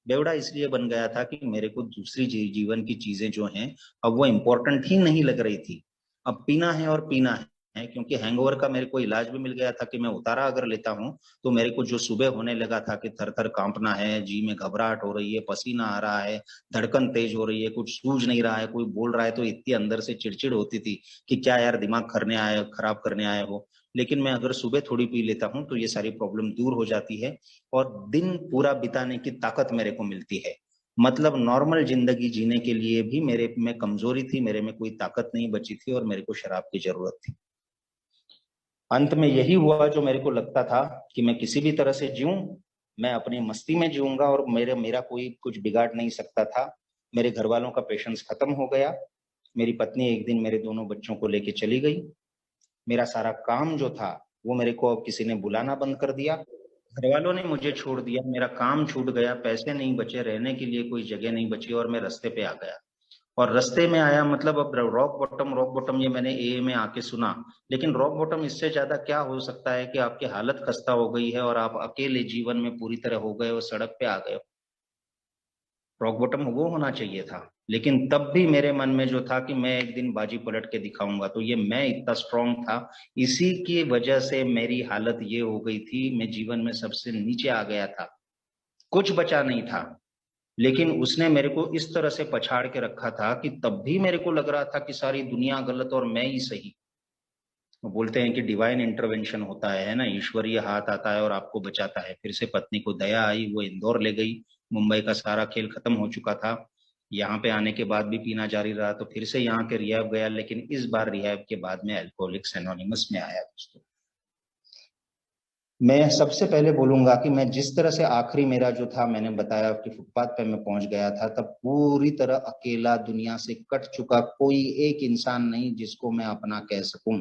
बेवड़ा इसलिए बन गया था कि मेरे को दूसरी जीवन की चीजें जो हैं अब वो इम्पोर्टेंट ही नहीं लग रही थी। अब पीना है और पीना है, क्योंकि हैंगओवर का मेरे को इलाज भी मिल गया था कि मैं उतारा अगर लेता हूँ तो मेरे को जो सुबह होने लगा था कि थर थर कांपना है, जी में घबराहट हो रही है, पसीना आ रहा है, धड़कन तेज हो रही है, कुछ सूझ नहीं रहा है, कोई बोल रहा है तो इतनी अंदर से चिड़चिड़ होती थी कि क्या यार दिमाग खराब करने आए हो। लेकिन मैं अगर सुबह थोड़ी पी लेता हूँ तो ये सारी प्रॉब्लम दूर हो जाती है और दिन पूरा बिताने की ताकत मेरे को मिलती है। मतलब नॉर्मल जिंदगी जीने के लिए भी मेरे में कमजोरी थी, मेरे में कोई ताकत नहीं बची थी और मेरे को शराब की जरूरत थी। अंत में यही हुआ जो मेरे को लगता था कि मैं किसी भी तरह से जीऊं, मैं अपनी मस्ती में जीऊंगा और मेरा कोई कुछ बिगाड़ नहीं सकता था। मेरे घर वालों का पेशेंस खत्म हो गया। मेरी पत्नी एक दिन मेरे दोनों बच्चों को लेके चली गई। मेरा सारा काम जो था वो मेरे को अब किसी ने बुलाना बंद कर दिया। घर वालों ने मुझे छोड़ दिया, मेरा काम छूट गया, पैसे नहीं बचे, रहने के लिए कोई जगह नहीं बची और मैं रास्ते पे आ गया। और रास्ते में आया मतलब अब रॉक बॉटम ये मैंने ए में आके सुना, लेकिन रॉक बॉटम इससे ज्यादा क्या हो सकता है कि आपकी हालत खस्ता हो गई है और आप अकेले जीवन में पूरी तरह हो गए हो, सड़क पे आ गए हो। रॉक बॉटम वो होना चाहिए था। लेकिन तब भी मेरे मन में जो था कि मैं एक दिन बाजी पलट के दिखाऊंगा, तो ये मैं इतना स्ट्रांग था। इसी की वजह से मेरी हालत ये हो गई थी, मैं जीवन में सबसे नीचे आ गया था, कुछ बचा नहीं था। लेकिन उसने मेरे को इस तरह से पछाड़ के रखा था कि तब भी मेरे को लग रहा था कि सारी दुनिया गलत और मैं ही सही। वो बोलते हैं कि डिवाइन इंटरवेंशन होता है ना, ईश्वरीय हाथ आता है और आपको बचाता है। फिर से पत्नी को दया आई, वो इंदौर ले गई। मुंबई का सारा खेल खत्म हो चुका था। यहाँ पे आने के बाद भी पीना जारी रहा, तो फिर से यहाँ के रिहैब गया, लेकिन इस बार रिहैब के बाद में अल्कोहलिक्स एनोनिमस में आया दोस्तों। मैं सबसे पहले बोलूंगा कि मैं जिस तरह से आखिरी मेरा जो था, मैंने बताया कि फुटपाथ पे मैं पहुंच गया था, तब पूरी तरह अकेला, दुनिया से कट चुका, कोई एक इंसान नहीं जिसको मैं अपना कह सकूं।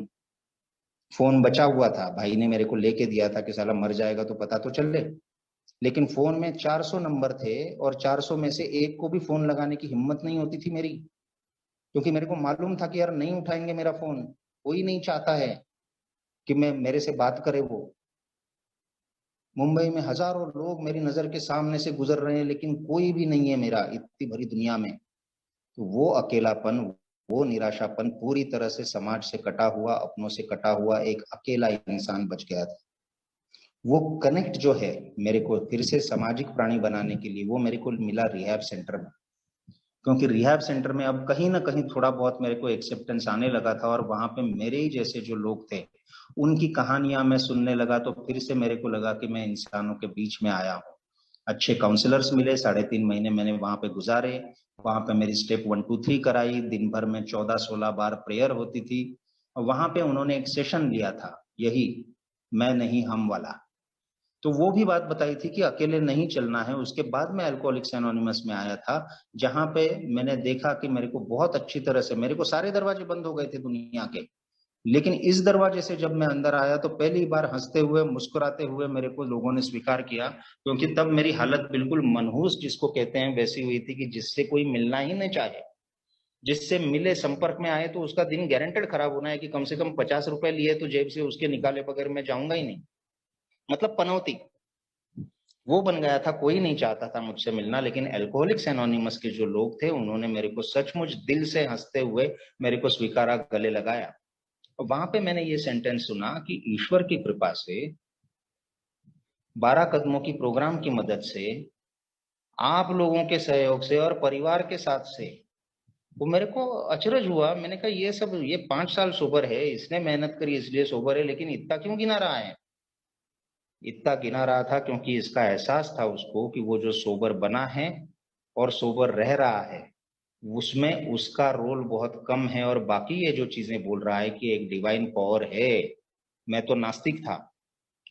फोन बचा हुआ था, भाई ने मेरे को लेके दिया था कि साला मर जाएगा तो पता तो चल ले। लेकिन फोन में 400 नंबर थे और 400 में से एक को भी फोन लगाने की हिम्मत नहीं होती थी मेरी, क्योंकि मेरे को मालूम था कि यार नहीं उठाएंगे मेरा फोन। कोई नहीं चाहता है कि मैं मेरे से बात करे वो। मुंबई में हजारों लोग मेरी नजर के सामने से गुजर रहे हैं लेकिन कोई भी नहीं है मेरा, इतनी भरी दुनिया में। तो वो अकेलापन, वो निराशापन, पूरी तरह से समाज से कटा हुआ, अपनों से कटा हुआ एक अकेला इंसान बच गया था। वो कनेक्ट जो है मेरे को फिर से सामाजिक प्राणी बनाने के लिए, वो मेरे को मिला रिहैब सेंटर में। क्योंकि रिहैब सेंटर में अब कहीं ना कहीं थोड़ा बहुत मेरे को एक्सेप्टेंस आने लगा था और वहां पे मेरे ही जैसे जो लोग थे उनकी कहानियां मैं सुनने लगा, तो फिर से मेरे को लगा कि मैं इंसानों के बीच में आया हूँ। अच्छे काउंसलर्स मिले, 3.5 महीने मैंने वहां पे गुजारे। वहां पे मेरी स्टेप 1 2 3 कराई, दिन भर में 14-16 बार प्रेयर होती थी। और वहां पे उन्होंने एक सेशन लिया था, यही मैं नहीं हम वाला। तो वो भी बात बताई थी कि अकेले नहीं चलना है। उसके बाद मैं अल्कोहलिक्स एनोनिमस में आया था, जहां पे मैंने देखा कि मेरे को बहुत अच्छी तरह से, मेरे को सारे दरवाजे बंद हो गए थे दुनिया के, लेकिन इस दरवाजे से जब मैं अंदर आया तो पहली बार हंसते हुए, मुस्कुराते हुए मेरे को लोगों ने स्वीकार किया। क्योंकि तब मेरी हालत बिल्कुल मनहूस जिसको कहते हैं वैसी हुई थी कि जिससे कोई मिलना ही नहीं चाहे। जिससे मिले, संपर्क में आए तो उसका दिन गारंटेड खराब होना है कि कम से कम 50 रुपए लिए तो जेब से उसके निकाले बगैर मैं जाऊंगा ही नहीं। मतलब पनौती, वो बन गया था। कोई नहीं चाहता था मुझसे मिलना, लेकिन अल्कोहलिक्स एनोनिमस के जो लोग थे उन्होंने मेरे को सचमुच दिल से हंसते हुए मेरे को स्वीकारा, गले लगाया। और वहां पे मैंने ये सेंटेंस सुना कि ईश्वर की कृपा से, 12 कदमों की प्रोग्राम की मदद से, आप लोगों के सहयोग से और परिवार के साथ से। वो मेरे को अचरज हुआ, मैंने कहा ये सब, ये 5 साल सोबर है, इसने मेहनत करी इसलिए सोबर है, लेकिन इतना क्यों गिना रहा है? इतना गिना रहा था क्योंकि इसका एहसास था उसको कि वो जो सोबर बना है और सोबर रह रहा है, उसमें उसका रोल बहुत कम है। और बाकी ये जो चीजें बोल रहा है कि एक डिवाइन पावर है, मैं तो नास्तिक था।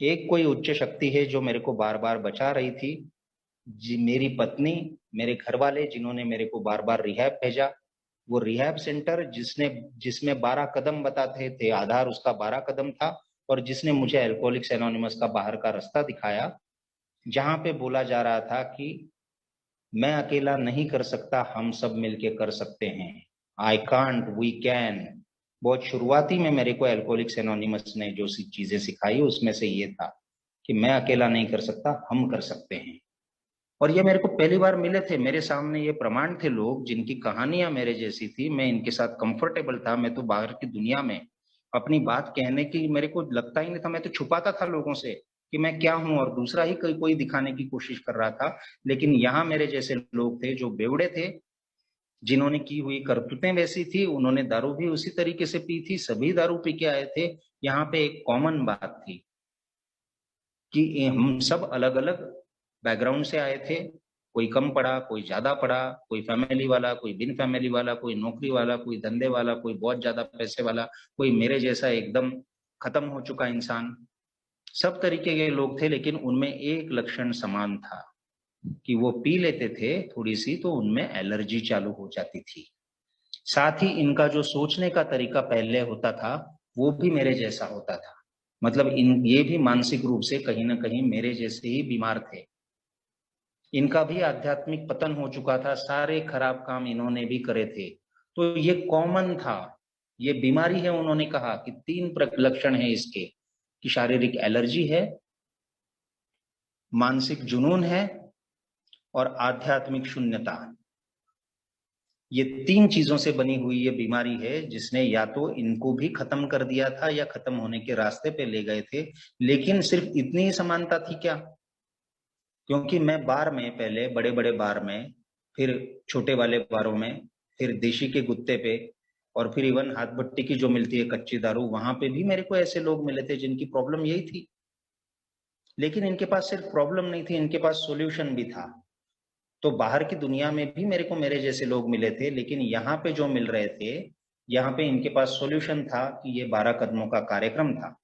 एक कोई उच्च शक्ति है जो मेरे को बार बार बचा रही थी, जी, मेरी पत्नी, मेरे घर वाले जिन्होंने मेरे को बार बार रिहैब भेजा। वो रिहैब सेंटर जिसमें 12 कदम बताते थे, आधार उसका 12 कदम था। और जिसने मुझे अल्कोहलिक्स एनोनिमस का बाहर का रास्ता दिखाया, जहां पे बोला जा रहा था कि मैं अकेला नहीं कर सकता, हम सब मिलके कर सकते हैं। I can't, we can. बहुत शुरुआती में मेरे को अल्कोहलिक्स एनोनिमस ने जो सी चीजें सिखाई उसमें से ये था कि मैं अकेला नहीं कर सकता, हम कर सकते हैं। और ये मेरे को पहली बार मिले थे, मेरे सामने ये प्रमाण थे लोग जिनकी कहानियां मेरे जैसी थी, मैं इनके साथ कंफर्टेबल था। मैं तो बाहर की दुनिया में अपनी बात कहने की मेरे को लगता ही नहीं था, मैं तो छुपाता था लोगों से कि मैं क्या हूं, और दूसरा ही कोई दिखाने की कोशिश कर रहा था। लेकिन यहाँ मेरे जैसे लोग थे जो बेवड़े थे, जिन्होंने की हुई करतूतें वैसी थी, उन्होंने दारू भी उसी तरीके से पी थी, सभी दारू पी के आए थे। यहाँ पे एक कॉमन बात थी कि हम सब अलग अलग बैकग्राउंड से आए थे। कोई कम पढ़ा, कोई ज्यादा पढ़ा, कोई फैमिली वाला, कोई बिन फैमिली वाला, कोई नौकरी वाला, कोई धंधे वाला, कोई बहुत ज्यादा पैसे वाला, कोई मेरे जैसा एकदम खत्म हो चुका इंसान। सब तरीके के लोग थे, लेकिन उनमें एक लक्षण समान था कि वो पी लेते थे थोड़ी सी तो उनमें एलर्जी चालू हो जाती थी। साथ ही इनका जो सोचने का तरीका पहले होता था वो भी मेरे जैसा होता था। मतलब ये भी मानसिक रूप से कहीं ना कहीं मेरे जैसे ही बीमार थे। इनका भी आध्यात्मिक पतन हो चुका था, सारे खराब काम इन्होंने भी करे थे। तो ये कॉमन था, ये बीमारी है। उन्होंने कहा कि तीन लक्षण है इसके, कि शारीरिक एलर्जी है, मानसिक जुनून है, और आध्यात्मिक शून्यता। ये तीन चीजों से बनी हुई ये बीमारी है, जिसने या तो इनको भी खत्म कर दिया था या खत्म होने के रास्ते पे ले गए थे। लेकिन सिर्फ इतनी ही समानता थी क्या? क्योंकि मैं बार में पहले बड़े बड़े बार में, फिर छोटे वाले बारों में, फिर देशी के गुत्ते पे, और फिर इवन हाथ भट्टी की जो मिलती है कच्ची दारू, वहां पे भी मेरे को ऐसे लोग मिले थे जिनकी प्रॉब्लम यही थी। लेकिन इनके पास सिर्फ प्रॉब्लम नहीं थी, इनके पास सॉल्यूशन भी था। तो बाहर की दुनिया में भी मेरे को मेरे जैसे लोग मिले थे, लेकिन यहाँ पे जो मिल रहे थे, यहाँ पे इनके पास सॉल्यूशन था कि ये 12 कदमों का कार्यक्रम था।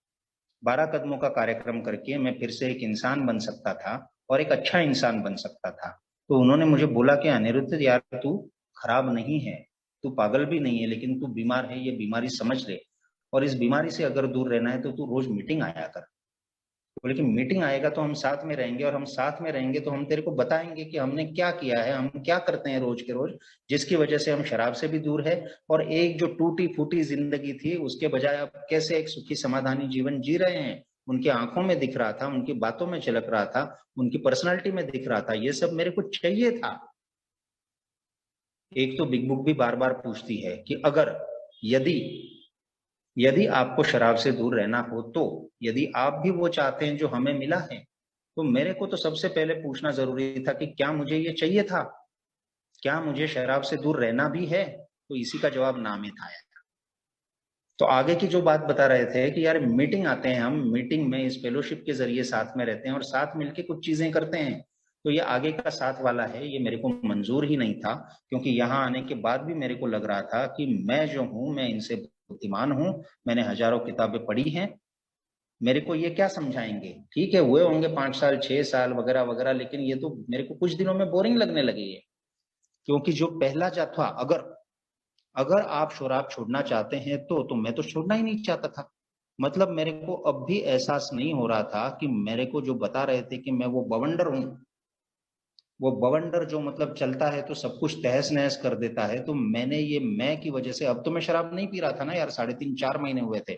12 कदमों का कार्यक्रम करके मैं फिर से एक इंसान बन सकता था, और एक अच्छा इंसान बन सकता था। तो उन्होंने मुझे बोला कि अनिरुद्ध यार, तू खराब नहीं है, तू पागल भी नहीं है, लेकिन तू बीमार है, ये बीमारी समझ ले। और इस बीमारी से अगर दूर रहना है तो तू रोज मीटिंग आया कर। बोले कि मीटिंग आएगा तो हम साथ में रहेंगे, और हम साथ में रहेंगे तो हम तेरे को बताएंगे कि हमने क्या किया है, हम क्या करते हैं रोज के रोज, जिसकी वजह से हम शराब से भी दूर है, और एक जो टूटी फूटी जिंदगी थी उसके बजाय अब कैसे एक सुखी समाधानी जीवन जी रहे हैं। उनकी आंखों में दिख रहा था, उनकी बातों में झलक रहा था, उनकी पर्सनालिटी में दिख रहा था। ये सब मेरे को चाहिए था। एक तो बिग बुक भी बार बार पूछती है कि अगर, यदि यदि आपको शराब से दूर रहना हो, तो यदि आप भी वो चाहते हैं जो हमें मिला है, तो मेरे को तो सबसे पहले पूछना जरूरी था कि क्या मुझे ये चाहिए था, क्या मुझे शराब से दूर रहना भी है? तो इसी का जवाब ना में था। तो आगे की जो बात बता रहे थे कि यार मीटिंग आते हैं, हम मीटिंग में इस फेलोशिप के जरिए साथ में रहते हैं और साथ मिलके कुछ चीजें करते हैं। तो ये आगे का साथ वाला है, ये मेरे को मंजूर ही नहीं था। क्योंकि यहाँ आने के बाद भी मेरे को लग रहा था कि मैं जो हूँ, मैं इनसे बुद्धिमान हूँ, मैंने हजारों किताबें पढ़ी हैं, मेरे को ये क्या समझाएंगे। ठीक है, हुए होंगे 5 साल 6 साल वगैरह वगैरह, लेकिन ये तो मेरे को कुछ दिनों में बोरिंग लगने लगी है। क्योंकि जो पहला जात था, अगर अगर आप शराब छोड़ना चाहते हैं तो मैं तो छोड़ना ही नहीं चाहता था। मतलब मेरे को अब भी एहसास नहीं हो रहा था कि मेरे को जो बता रहे थे कि मैं वो बवंडर हूँ, वो बवंडर जो मतलब चलता है तो सब कुछ तहस नहस कर देता है। तो मैंने ये मैं की वजह से, अब तो मैं शराब नहीं पी रहा था ना यार, 3.5 4 महीने हुए थे।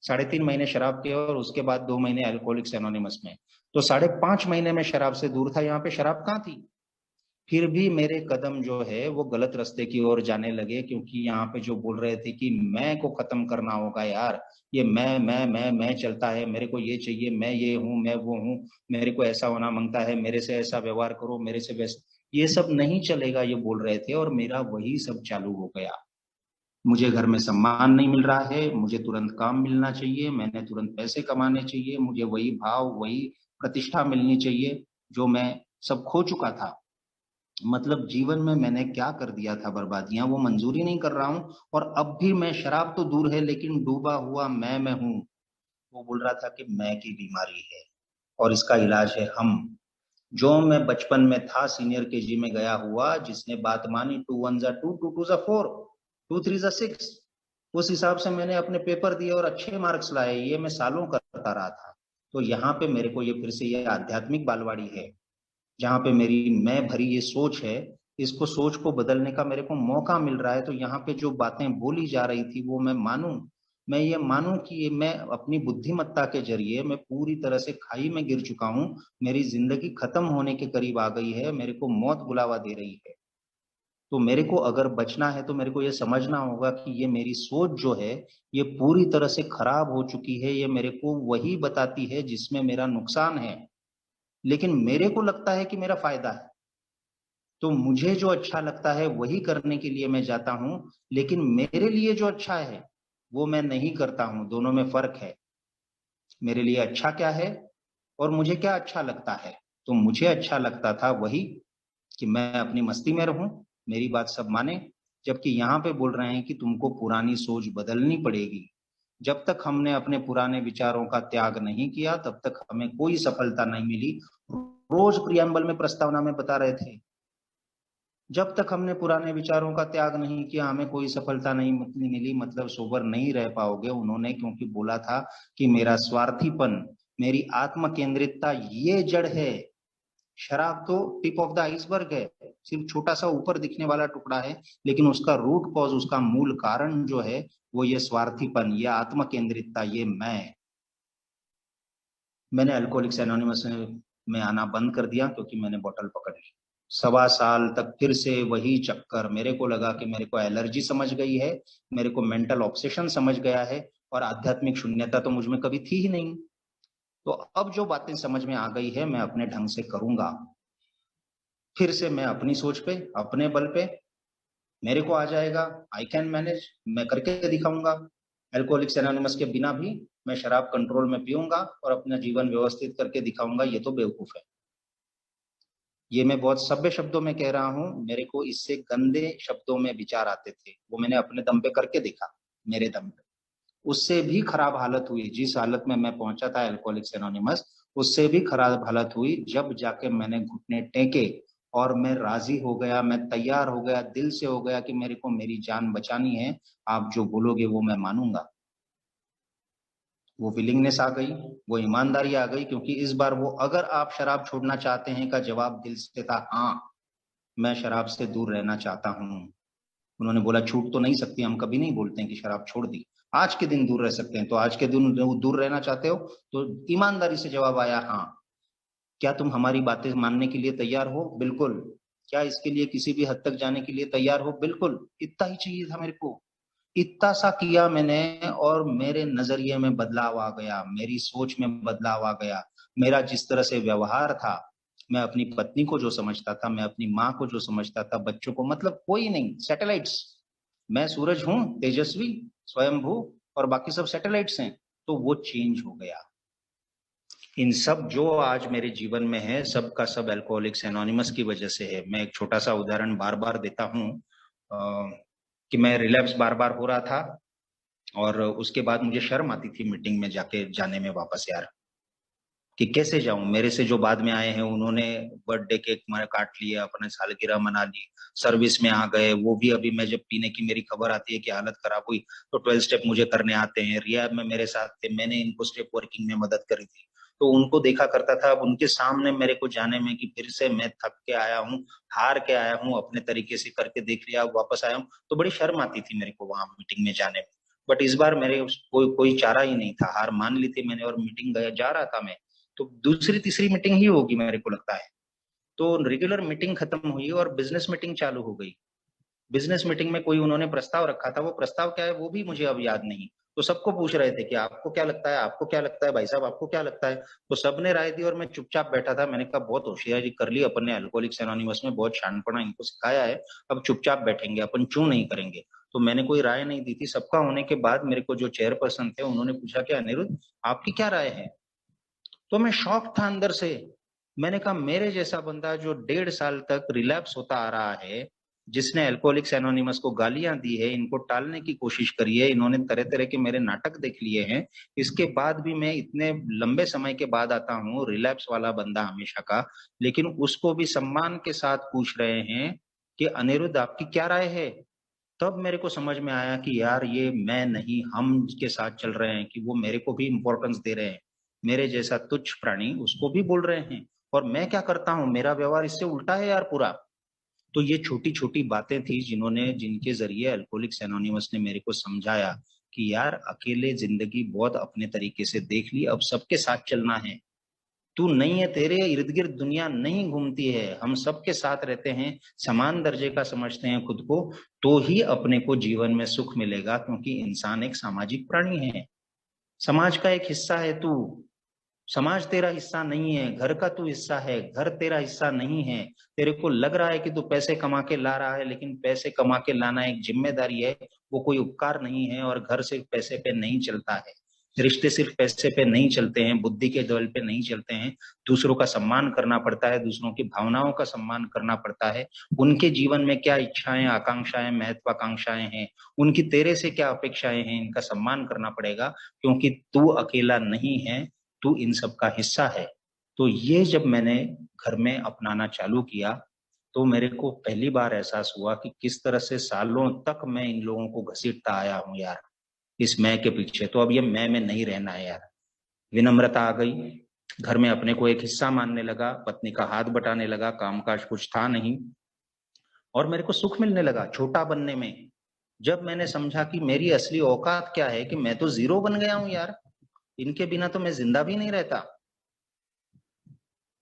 3.5 महीने शराब के, और उसके बाद 2 महीने अल्कोहलिक्स एनोनिमस में। तो 5.5 महीने में शराब से दूर था, यहाँ पे शराब कहाँ थी। फिर भी मेरे कदम जो है वो गलत रास्ते की ओर जाने लगे, क्योंकि यहाँ पे जो बोल रहे थे कि मैं को खत्म करना होगा यार, ये मैं चलता है, मेरे को ये चाहिए, मैं ये हूँ, मैं वो हूँ, मेरे को ऐसा होना मांगता है, मेरे से ऐसा व्यवहार करो, मेरे से वैसा, ये सब नहीं चलेगा, ये बोल रहे थे। और मेरा वही सब चालू हो गया। मुझे घर में सम्मान नहीं मिल रहा है, मुझे तुरंत काम मिलना चाहिए, मैंने तुरंत पैसे कमाने चाहिए, मुझे वही भाव, वही प्रतिष्ठा मिलनी चाहिए जो मैं सब खो चुका था। मतलब जीवन में मैंने क्या कर दिया था बर्बादियां, वो मंजूरी नहीं कर रहा हूँ। और अब भी मैं, शराब तो दूर है, लेकिन डूबा हुआ मैं हूँ। वो बोल रहा था कि मैं की बीमारी है और इसका इलाज है हम। जो मैं बचपन में था, सीनियर केजी में गया हुआ, जिसने बात मानी, 2 1 जा 2, 2 2 जा 4, 2 3 जा 6, उस हिसाब से मैंने अपने पेपर दिए और अच्छे मार्क्स लाए। ये मैं सालों करता रहा था। तो यहाँ पे मेरे को ये फिर से ये आध्यात्मिक बालवाड़ी है, जहाँ पे मेरी मैं भरी ये सोच है, इसको सोच को बदलने का मेरे को मौका मिल रहा है। तो यहाँ पे जो बातें बोली जा रही थी वो मैं मानूं, मैं ये मानूं कि ये मैं अपनी बुद्धिमत्ता के जरिए मैं पूरी तरह से खाई में गिर चुका हूँ, मेरी जिंदगी खत्म होने के करीब आ गई है, मेरे को मौत बुलावा दे रही है। तो मेरे को अगर बचना है तो मेरे को ये समझना होगा कि ये मेरी सोच जो है ये पूरी तरह से खराब हो चुकी है, ये मेरे को वही बताती है जिसमें मेरा नुकसान है, लेकिन मेरे को लगता है कि मेरा फायदा है। तो मुझे जो अच्छा लगता है वही करने के लिए मैं जाता हूं, लेकिन मेरे लिए जो अच्छा है वो मैं नहीं करता हूं। दोनों में फर्क है। मेरे लिए अच्छा क्या है और मुझे क्या अच्छा लगता है। तो मुझे अच्छा लगता था वही कि मैं अपनी मस्ती में रहूं, मेरी बात सब माने। जबकि यहाँ पे बोल रहे हैं कि तुमको पुरानी सोच बदलनी पड़ेगी। जब तक हमने अपने पुराने विचारों का त्याग नहीं किया तब तक हमें कोई सफलता नहीं मिली। रोज प्रियम्बल में प्रस्तावना में बता रहे थे, जब तक हमने पुराने विचारों का त्याग नहीं किया हमें कोई सफलता नहीं मिली, मतलब सोबर नहीं रह पाओगे। उन्होंने क्योंकि बोला था कि मेरा स्वार्थीपन, मेरी आत्म केंद्रितता ये जड़ है। शराब तो टिप ऑफ द आइसबर्ग है, सिर्फ छोटा सा ऊपर दिखने वाला टुकड़ा है, लेकिन उसका रूट कॉज, उसका मूल कारण जो है वो ये स्वार्थीपन, ये आत्म केंद्रितता, ये मैंने अल्कोहलिक्स एनोनिमस में आना बंद कर दिया क्योंकि मैंने बोतल पकड़ ली। 1.25 साल तक फिर से वही चक्कर। मेरे को लगा कि मेरे को एलर्जी समझ गई है, मेरे को मेंटल ऑब्सेशन समझ गया है, और आध्यात्मिक शून्यता तो मुझ में कभी थी ही नहीं। तो अब जो बातें समझ में आ गई है मैं अपने ढंग से करूंगा। फिर से मैं अपनी सोच पे, अपने बल पे, मेरे को आ जाएगा, आई कैन मैनेज, मैं करके दिखाऊंगा। अल्कोहलिक्स एनोनिमस के बिना भी मैं शराब कंट्रोल में पीऊंगा और अपना जीवन व्यवस्थित करके दिखाऊंगा। ये तो बेवकूफ है। ये मैं बहुत सभ्य शब्दों में कह रहा हूं, मेरे को इससे गंदे शब्दों में विचार आते थे, वो मैंने अपने दम पे करके देखा, मेरे दम पे। उससे भी खराब हालत हुई, जिस हालत में मैं पहुंचा था अल्कोहलिक्स एनोनिमस, उससे भी खराब हालत हुई जब जाके मैंने घुटने टेके और मैं राजी हो गया, मैं तैयार हो गया, दिल से हो गया कि मेरे को मेरी जान बचानी है, आप जो बोलोगे वो मैं मानूंगा। वो विलिंगनेस आ गई, वो ईमानदारी आ गई, क्योंकि इस बार वो अगर आप शराब छोड़ना चाहते हैं का जवाब दिल से था, हाँ मैं शराब से दूर रहना चाहता हूँ। उन्होंने बोला छूट तो नहीं सकती, हम कभी नहीं बोलते हैं कि शराब छोड़ दी, आज के दिन दूर रह सकते हैं। तो आज के दिन दूर रहना चाहते हो? तो ईमानदारी से जवाब आया हाँ। क्या तुम हमारी बातें मानने के लिए तैयार हो? बिल्कुल। क्या इसके लिए किसी भी हद तक जाने के लिए तैयार हो? बिल्कुल। इतना ही चाहिए था मेरे को। इतना सा किया मैंने और मेरे नजरिए में बदलाव आ गया, मेरी सोच में बदलाव आ गया। मेरा जिस तरह से व्यवहार था, मैं अपनी पत्नी को जो समझता था, मैं अपनी माँ को जो समझता था, बच्चों को, मतलब कोई नहीं, सैटेलाइट्स। मैं सूरज हूँ, तेजस्वी, स्वयंभू, और बाकी सब सैटेलाइट्स हैं। तो वो चेंज हो गया। इन सब जो आज मेरे जीवन में है, सब का सब अल्कोहलिक्स एनोनिमस की वजह से है। मैं एक छोटा सा उदाहरण बार बार देता हूँ कि मैं रिलैप्स बार बार हो रहा था, और उसके बाद मुझे शर्म आती थी मीटिंग में जाके जाने में वापस यार, कि कैसे जाऊं। मेरे से जो बाद में आए हैं उन्होंने बर्थडे केक मैंने काट लिया, अपने सालगिरह मना ली, सर्विस में आ गए। वो भी अभी मैं जब पीने की मेरी खबर आती है कि हालत खराब हुई तो 12 स्टेप मुझे करने आते हैं। रियाब में मेरे साथ थे, मैंने इनको स्टेप वर्किंग में मदद करी थी, तो उनको देखा करता था। अब उनके सामने मेरे को जाने में कि फिर से मैं थक के आया हूँ, हार के आया हूँ, अपने तरीके से करके देख लिया, वापस आया हूँ, तो बड़ी शर्म आती थी मेरे को वहां मीटिंग में जाने में। बट इस बार मेरे कोई चारा ही नहीं था, हार मान ली थी मैंने, और मीटिंग गया जा रहा था मैं। तो दूसरी तीसरी मीटिंग ही होगी मेरे को लगता है। तो रेगुलर मीटिंग खत्म हुई और बिजनेस मीटिंग चालू हो गई। बिजनेस मीटिंग में कोई उन्होंने प्रस्ताव रखा था, वो प्रस्ताव क्या है वो भी मुझे अब याद नहीं। तो सबको पूछ रहे थे कि आपको क्या लगता है, आपको क्या लगता है भाई साहब, आपको क्या लगता है। तो सबने राय दी और मैं चुपचाप बैठा था। मैंने कहा बहुत होशियारी कर ली अपन ने, अल्कोहलिक्स एनोनिमस में बहुत शानपना इनको सिखाया है, अब चुपचाप बैठेंगे अपन, क्यों नहीं करेंगे। तो मैंने कोई राय नहीं दी थी। सबका होने के बाद मेरे को जो चेयरपर्सन थे उन्होंने पूछा कि अनिरुद्ध आपकी क्या राय है। तो मैं शॉक था अंदर से। मैंने कहा मेरे जैसा बंदा जो 1.5 साल तक रिलैप्स होता आ रहा है, जिसने अल्कोहलिक्स एनोनिमस को गालियां दी है, इनको टालने की कोशिश करी है, इन्होंने तरह तरह के मेरे नाटक देख लिए हैं, इसके बाद भी मैं इतने लंबे समय के बाद आता हूँ, रिलैप्स वाला बंदा हमेशा का, लेकिन उसको भी सम्मान के साथ पूछ रहे हैं कि अनिरुद्ध आपकी क्या राय है। तब मेरे को समझ में आया कि यार ये मैं नहीं, हम के साथ चल रहे हैं, कि वो मेरे को भी इंपॉर्टेंस दे रहे हैं, मेरे जैसा तुच्छ प्राणी उसको भी बोल रहे हैं, और मैं क्या करता हूँ, मेरा व्यवहार इससे उल्टा है यार पूरा। तो ये छोटी छोटी बातें थी जिनके जरिए अल्कोहलिक्स एनोनिमस ने मेरे को समझाया कि यार अकेले जिंदगी बहुत अपने तरीके से देख ली, अब सबके साथ चलना है। तू नहीं है, तेरे इर्द गिर्द दुनिया नहीं घूमती है, हम सबके साथ रहते हैं, समान दर्जे का समझते हैं खुद को, तो ही अपने को जीवन में सुख मिलेगा, क्योंकि इंसान एक सामाजिक प्राणी है, समाज का एक हिस्सा है तू। समाज तेरा हिस्सा नहीं है, घर का तू हिस्सा है, घर तेरा हिस्सा नहीं है। तेरे को लग रहा है कि तू पैसे कमा के ला रहा है, लेकिन पैसे कमा के लाना एक जिम्मेदारी है, वो कोई उपकार नहीं है। और घर सिर्फ पैसे पे नहीं चलता है, रिश्ते सिर्फ पैसे पे नहीं चलते हैं, बुद्धि के बल पे नहीं चलते हैं। दूसरों का सम्मान करना पड़ता है, दूसरों की भावनाओं का सम्मान करना पड़ता है, उनके जीवन में क्या इच्छाएं, आकांक्षाएं, महत्वाकांक्षाएं हैं, उनकी तेरे से क्या अपेक्षाएं हैं, इनका सम्मान करना पड़ेगा, क्योंकि तू अकेला नहीं है, तू इन सब का हिस्सा है। तो ये जब मैंने घर में अपनाना चालू किया, तो मेरे को पहली बार एहसास हुआ कि किस तरह से सालों तक मैं इन लोगों को घसीटता आया हूँ यार, इस मैं के पीछे। तो अब ये मैं में नहीं रहना है यार, विनम्रता आ गई, घर में अपने को एक हिस्सा मानने लगा, पत्नी का हाथ बटाने लगा, कामकाज कुछ था नहीं, और मेरे को सुख मिलने लगा छोटा बनने में। जब मैंने समझा कि मेरी असली औकात क्या है, कि मैं तो जीरो बन गया हूं यार, इनके बिना तो मैं जिंदा भी नहीं रहता।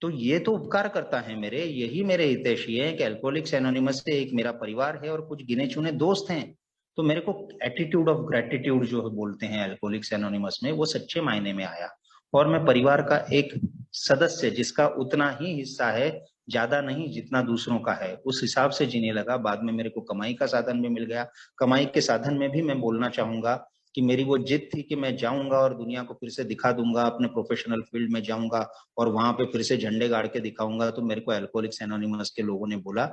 तो ये तो उपकार करता है मेरे, यही मेरे हितैषी है कि अल्कोहलिक्स एनोनिमस से एक मेरा परिवार है और कुछ गिने चुने दोस्त हैं। तो मेरे को एटीट्यूड ऑफ ग्रेटिट्यूड जो बोलते हैं अल्कोहलिक्स एनोनिमस में, वो सच्चे मायने में आया, और मैं परिवार का एक सदस्य, जिसका उतना ही हिस्सा है, ज्यादा नहीं जितना दूसरों का है, उस हिसाब से जीने लगा। बाद में मेरे को कमाई का साधन भी मिल गया। कमाई के साधन में भी मैं बोलना चाहूंगा कि मेरी वो जिद थी कि मैं जाऊंगा और दुनिया को फिर से दिखा दूंगा, अपने प्रोफेशनल फील्ड में जाऊंगा और वहां पे फिर से झंडे गाड़ के दिखाऊंगा। तो मेरे को अल्कोहलिक्स एनोनिमस के लोगों ने बोला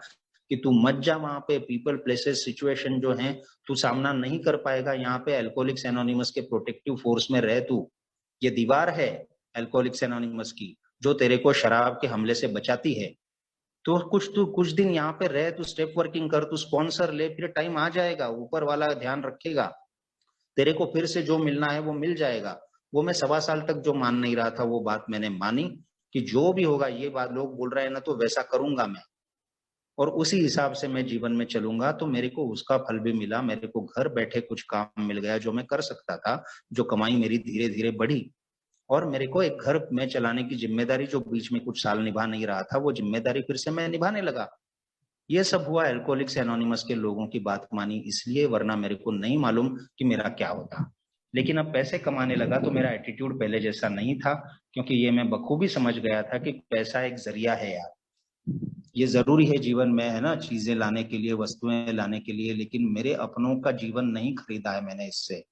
कि तू मत जा वहां पे, पीपल प्लेसेस सिचुएशन जो है तू सामना नहीं कर पाएगा, यहाँ पे अल्कोहलिक्स एनोनिमस के प्रोटेक्टिव फोर्स में रह तू। ये दीवार है अल्कोहलिक्स एनोनिमस की, जो तेरे को शराब के हमले से बचाती है। तो तू कुछ दिन यहाँ पे रह, तू स्टेप वर्किंग कर, तू स्पॉन्सर ले, फिर टाइम आ जाएगा, ऊपर वाला ध्यान रखेगा, तेरे को फिर से जो मिलना है वो मिल जाएगा। वो मैं 1.25 साल तक जो मान नहीं रहा था, वो बात मैंने मानी कि जो भी होगा, ये बात लोग बोल रहे हैं ना, तो वैसा करूंगा मैं, और उसी हिसाब से मैं जीवन में चलूंगा। तो मेरे को उसका फल भी मिला, मेरे को घर बैठे कुछ काम मिल गया जो मैं कर सकता था, जो कमाई मेरी धीरे धीरे बढ़ी, और मेरे को एक घर में चलाने की जिम्मेदारी, जो बीच में कुछ साल निभा नहीं रहा था, वो जिम्मेदारी फिर से मैं निभाने लगा। ये सब हुआ अल्कोहलिक्स एनोनिमस के लोगों की बात मानी इसलिए, वरना मेरे को नहीं मालूम कि मेरा क्या होता। लेकिन अब पैसे कमाने लगा तो मेरा एटीट्यूड पहले जैसा नहीं था, क्योंकि ये मैं बखूबी समझ गया था कि पैसा एक जरिया है यार, ये जरूरी है जीवन में, है ना, चीजें लाने के लिए, वस्तुएं लाने के लिए, लेकिन मेरे अपनों का जीवन नहीं खरीदा है मैंने इससे।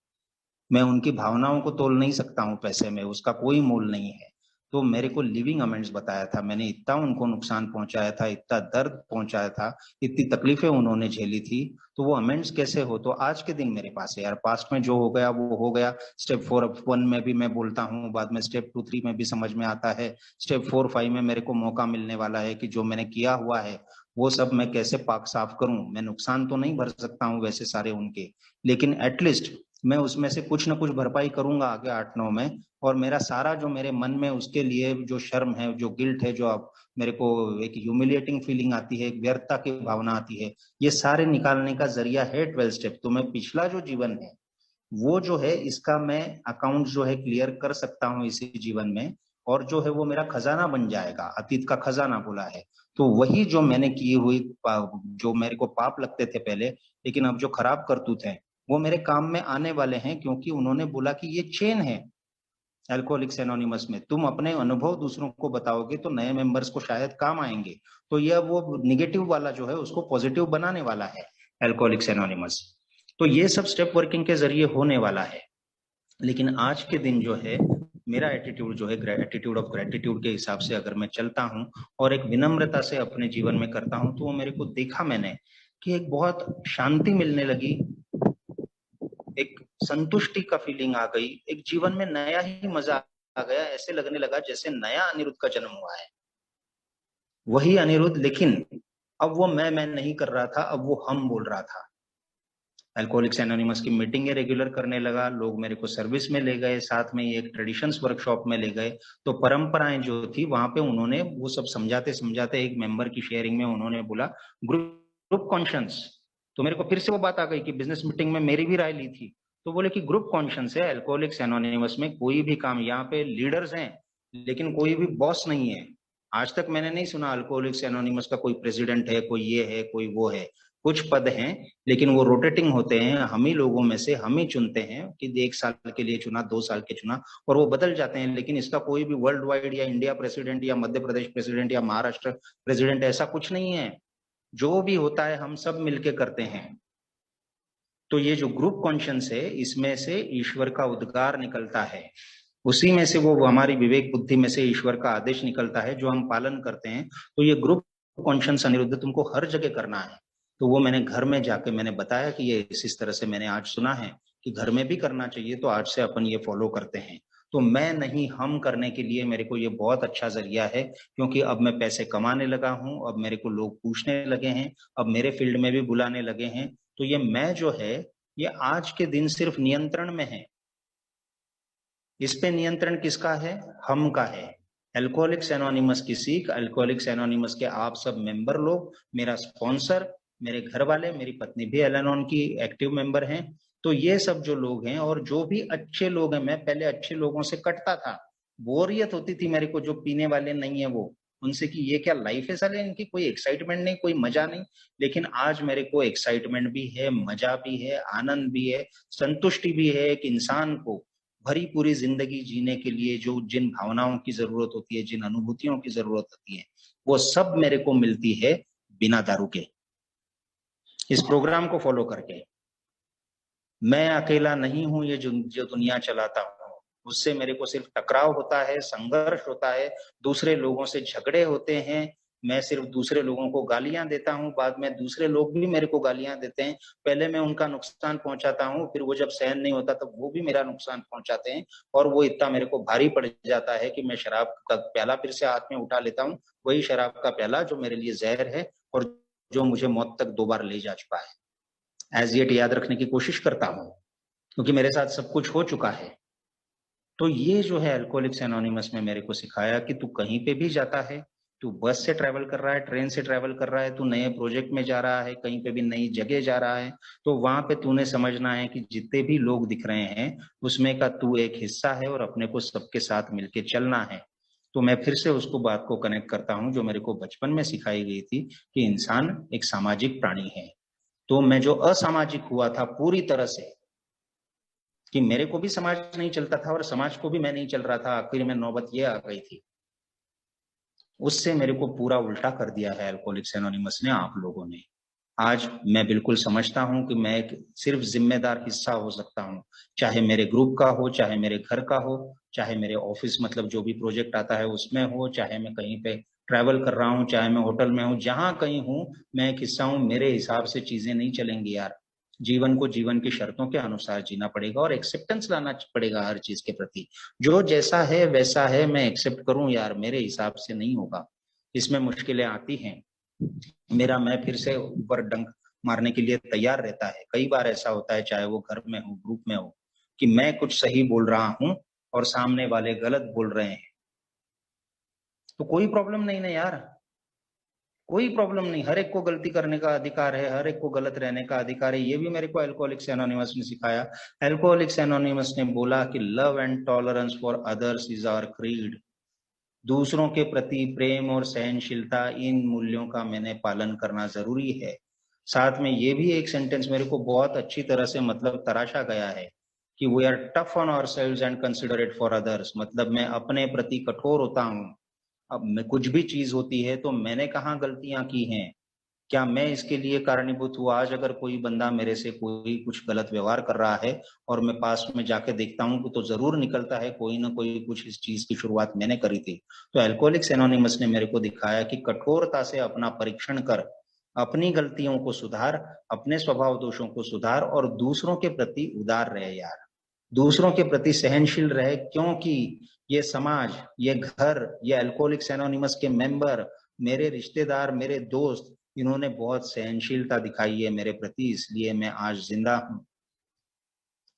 मैं उनकी भावनाओं को तोल नहीं सकता हूँ पैसे में, उसका कोई मोल नहीं है। तो मेरे को लिविंग अमेंड्स बताया था मैंने, इतना उनको नुकसान पहुंचाया था, इतना दर्द पहुंचाया था, इतनी तकलीफें उन्होंने झेली थी, तो वो अमेंड्स कैसे हो। तो आज के दिन मेरे पास है यार, पास्ट में जो हो गया वो हो गया। स्टेप 4 1 में भी मैं बोलता हूँ, बाद में स्टेप 2 3 में भी समझ में आता है, स्टेप 4 5 में मेरे को मौका मिलने वाला है कि जो मैंने किया हुआ है वो सब मैं कैसे पाक साफ करूं। मैं नुकसान तो नहीं भर सकता हूँ वैसे सारे उनके, लेकिन एटलीस्ट मैं उसमें से कुछ ना कुछ भरपाई करूंगा आगे 8 9 में। और मेरा सारा जो मेरे मन में उसके लिए जो शर्म है, जो गिल्ट है, जो अब मेरे को एक ह्यूमिलिएटिंग फीलिंग आती है, एक व्यर्थता की भावना आती है, ये सारे निकालने का जरिया है 12 स्टेप। तो मैं पिछला जो जीवन है वो जो है इसका मैं अकाउंट जो है क्लियर कर सकता हूँ इसी जीवन में, और जो है वो मेरा खजाना बन जाएगा, अतीत का खजाना बोला है। तो वही जो मैंने की हुई जो मेरे को पाप लगते थे पहले, लेकिन अब जो खराब करतूत है वो मेरे काम में आने वाले हैं, क्योंकि उन्होंने बोला कि ये चेन है अल्कोहलिक्स एनोनिमस में, तुम अपने अनुभव दूसरों को बताओगे तो नए मेंबर्स को शायद काम आएंगे। तो यह वो निगेटिव वाला जो है उसको पॉजिटिव बनाने वाला है अल्कोहलिक्स एनोनिमस। तो ये सब स्टेप वर्किंग के जरिए होने वाला है। लेकिन आज के दिन जो है मेरा एटीट्यूड जो है एटीट्यूड ऑफ ग्रेटिट्यूड के हिसाब से अगर मैं चलता हूँ और एक विनम्रता से अपने जीवन में करता हूँ, तो वो मेरे को देखा मैंने कि एक बहुत शांति मिलने लगी, एक संतुष्टि का फीलिंग आ गई, एक जीवन में नया ही मजा आ गया, ऐसे लगने लगा जैसे नया अनिरुद्ध का जन्म हुआ है। वही अनिरुद्ध, लेकिन अब वो मैं नहीं कर रहा था, अब वो हम बोल रहा था। अल्कोहलिक्स एनोनिमस की मीटिंगें रेगुलर करने लगा, लोग मेरे को सर्विस में ले गए, साथ में एक ट्रेडिशंस वर्कशॉप में ले गए। तो परंपराएं जो थी वहां पे उन्होंने वो सब समझाते समझाते एक मेंबर की शेयरिंग में उन्होंने बोला ग्रुप कॉन्शियंस। तो मेरे को फिर से वो बात आ गई कि बिजनेस मीटिंग में मेरी भी राय ली थी, तो बोले कि ग्रुप कॉन्शियंस है अल्कोहलिक्स एनोनिमस में, कोई भी काम यहाँ पे लीडर्स हैं लेकिन कोई भी बॉस नहीं है। आज तक मैंने नहीं सुना अल्कोहलिक्स एनोनिमस का कोई प्रेसिडेंट है, कोई ये है, कोई वो है। कुछ पद हैं लेकिन वो रोटेटिंग होते हैं, हम ही लोगों में से हम ही चुनते हैं कि 1 साल के लिए चुना, 2 साल के चुना, और वो बदल जाते हैं। लेकिन इसका कोई भी वर्ल्ड वाइड या इंडिया प्रेसिडेंट या मध्य प्रदेश प्रेसिडेंट या महाराष्ट्र प्रेसिडेंट ऐसा कुछ नहीं है। जो भी होता है हम सब मिलके करते हैं। तो ये जो ग्रुप कॉन्शियंस है इसमें से ईश्वर का उद्गार निकलता है, उसी में से वो हमारी विवेक बुद्धि में से ईश्वर का आदेश निकलता है जो हम पालन करते हैं। तो ये ग्रुप कॉन्शियंस अनिरुद्ध तुमको हर जगह करना है। तो वो मैंने घर में जाके मैंने बताया कि ये इस तरह से मैंने आज सुना है कि घर में भी करना चाहिए, तो आज से अपन ये फॉलो करते हैं। तो मैं नहीं, हम करने के लिए मेरे को ये बहुत अच्छा जरिया है, क्योंकि अब मैं पैसे कमाने लगा हूं, अब मेरे को लोग पूछने लगे हैं, अब मेरे फील्ड में भी बुलाने लगे हैं। तो ये मैं जो है ये आज के दिन सिर्फ नियंत्रण में है। इस पे नियंत्रण किसका है? हम का है। अल्कोहलिक्स एनोनिमस की सीख, अल्कोहलिक्स एनोनिमस के आप सब मेंबर लोग, मेरा स्पॉन्सर, मेरे घर वाले, मेरी पत्नी भी अल एनोन की एक्टिव मेंबर हैं। तो ये सब जो लोग हैं और जो भी अच्छे लोग हैं, मैं पहले अच्छे लोगों से कटता था, बोरियत होती थी मेरे को, जो पीने वाले नहीं है वो, उनसे कि ये क्या लाइफ है साले, इनकी कोई एक्साइटमेंट नहीं, कोई मजा नहीं। लेकिन आज मेरे को एक्साइटमेंट भी है, मजा भी है, आनंद भी है, संतुष्टि भी है। एक इंसान को भरी पूरी जिंदगी जीने के लिए जो जिन भावनाओं की जरूरत होती है, जिन अनुभूतियों की जरूरत होती है, वो सब मेरे को मिलती है बिना दारू के, इस प्रोग्राम को फॉलो करके। मैं अकेला नहीं हूं, ये जो दुनिया चलाता हूं उससे मेरे को सिर्फ टकराव होता है, संघर्ष होता है, दूसरे लोगों से झगड़े होते हैं। मैं सिर्फ दूसरे लोगों को गालियां देता हूं, बाद में दूसरे लोग भी मेरे को गालियां देते हैं। पहले मैं उनका नुकसान पहुंचाता हूं, फिर वो जब सहन नहीं होता तब वो भी मेरा नुकसान पहुंचाते हैं। और वो इतना मेरे को भारी पड़ जाता है कि मैं शराब का प्याला फिर से हाथ में उठा लेता हूँ, वही शराब का प्याला जो मेरे लिए जहर है और जो मुझे मौत तक 2 बार ले जा चुका है। एज येट याद रखने की कोशिश करता हूँ, क्योंकि मेरे साथ सब कुछ हो चुका है। तो ये जो है अल्कोहलिक्स एनोनिमस में मेरे को सिखाया कि तू कहीं पे भी जाता है, तू बस से ट्रैवल कर रहा है, ट्रेन से ट्रैवल कर रहा है, तू नए प्रोजेक्ट में जा रहा है, कहीं पे भी नई जगह जा रहा है, तो वहां पे तूने समझना है कि जितने भी लोग दिख रहे हैं उसमें का तू एक हिस्सा है और अपने को सबके साथ मिलके चलना है। तो मैं फिर से उसको बात को कनेक्ट करता हूँ जो मेरे को बचपन में सिखाई गई थी कि इंसान एक सामाजिक प्राणी है। तो मैं जो असामाजिक हुआ था पूरी तरह से, कि मेरे को भी समाज नहीं चलता था और समाज को भी मैं नहीं चल रहा था, आखिर में नौबत ये आ गई थी, उससे मेरे को पूरा उल्टा कर दिया है अल्कोहलिक्स एनोनिमस ने, आप लोगों ने। आज मैं बिल्कुल समझता हूं कि मैं एक सिर्फ जिम्मेदार हिस्सा हो सकता हूं, चाहे मेरे ग्रुप का हो, चाहे मेरे घर का हो, चाहे मेरे ऑफिस मतलब जो भी प्रोजेक्ट आता है उसमें हो, चाहे मैं कहीं पे ट्रैवल कर रहा हूं, चाहे मैं होटल में हूं, जहां कहीं हूं मैं एक हिस्सा हूं। मेरे हिसाब से चीजें नहीं चलेंगी यार। जीवन को जीवन की शर्तों के अनुसार जीना पड़ेगा और एक्सेप्टेंस लाना पड़ेगा हर चीज के प्रति। जो जैसा है वैसा है, मैं एक्सेप्ट करूं यार, मेरे हिसाब से नहीं होगा। इसमें मुश्किलें आती हैं, मेरा मैं फिर से ऊपर डंक मारने के लिए तैयार रहता है। कई बार ऐसा होता है, चाहे वो घर में हो, ग्रुप में हो, कि मैं कुछ सही बोल रहा हूं और सामने वाले गलत बोल रहे हैं। तो कोई प्रॉब्लम नहीं ना यार, कोई प्रॉब्लम नहीं, हर एक को गलती करने का अधिकार है, हर एक को गलत रहने का अधिकार है। ये भी मेरे को अल्कोहलिक्स एनोनिमस ने सिखाया। अल्कोहलिक्स एनोनिमस ने बोला कि love and tolerance for others is our creed. दूसरों के प्रति प्रेम और सहनशीलता, इन मूल्यों का मैंने पालन करना जरूरी है। साथ में ये भी एक सेंटेंस मेरे को बहुत अच्छी तरह से मतलब तराशा गया है कि we are tough on ourselves and considerate for others. मतलब मैं अपने प्रति कठोर होता हूँ। अब मैं कुछ भी चीज होती है तो मैंने कहाँ गलतियां की हैं, क्या मैं इसके लिए कारणीभूत हुआ? आज अगर कोई बंदा मेरे से कोई कुछ गलत व्यवहार कर रहा है और मैं पास में जाके देखता हूँ तो जरूर निकलता है कोई ना कोई कुछ इस चीज की शुरुआत मैंने करी थी। तो अल्कोहलिक्स एनोनिमस ने मेरे को दिखाया कि कठोरता से अपना परीक्षण कर, अपनी गलतियों को सुधार, अपने स्वभाव दोषों को सुधार और दूसरों के प्रति उदार रहे यार, दूसरों के प्रति सहनशील रहे। क्योंकि ये समाज, ये घर, ये अल्कोहलिक्स एनोनिमस के मेंबर, मेरे रिश्तेदार, मेरे दोस्त, इन्होंने बहुत सहनशीलता दिखाई है मेरे प्रति, इसलिए मैं आज जिंदा हूँ।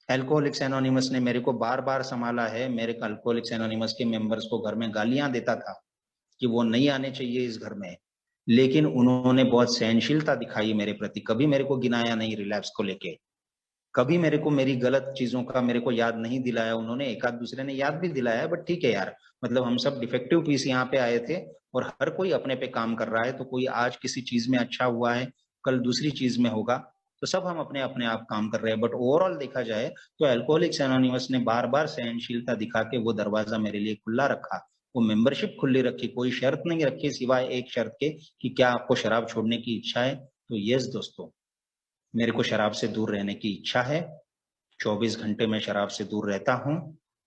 अल्कोहलिक्स एनोनिमस ने मेरे को बार बार संभाला है। मेरे अल्कोहलिक्स एनोनिमस के मेंबर्स को घर में गालियां देता था कि वो नहीं आने चाहिए इस घर में, लेकिन उन्होंने बहुत सहनशीलता दिखाई मेरे प्रति, कभी मेरे को गिनाया नहीं रिलैप्स को लेके, कभी मेरे को मेरी गलत चीजों का मेरे को याद नहीं दिलाया उन्होंने। एक आध दूसरे ने याद भी दिलाया, बट ठीक है यार, मतलब हम सब डिफेक्टिव पीस यहाँ पे आए थे और हर कोई अपने पे काम कर रहा है। तो कोई आज किसी चीज में अच्छा हुआ है, कल दूसरी चीज में होगा, तो सब हम अपने अपने आप काम कर रहे हैं। बट ओवरऑल देखा जाए तो अल्कोहलिक्स एनोनिमस ने बार बार सहनशीलता दिखा के वो दरवाजा मेरे लिए खुला रखा, वो मेंबरशिप खुली रखी, कोई शर्त नहीं रखी सिवाय एक शर्त के कि क्या आपको शराब छोड़ने की इच्छा है। तो यस दोस्तों, मेरे को शराब से दूर रहने की इच्छा है। 24 घंटे में शराब से दूर रहता हूं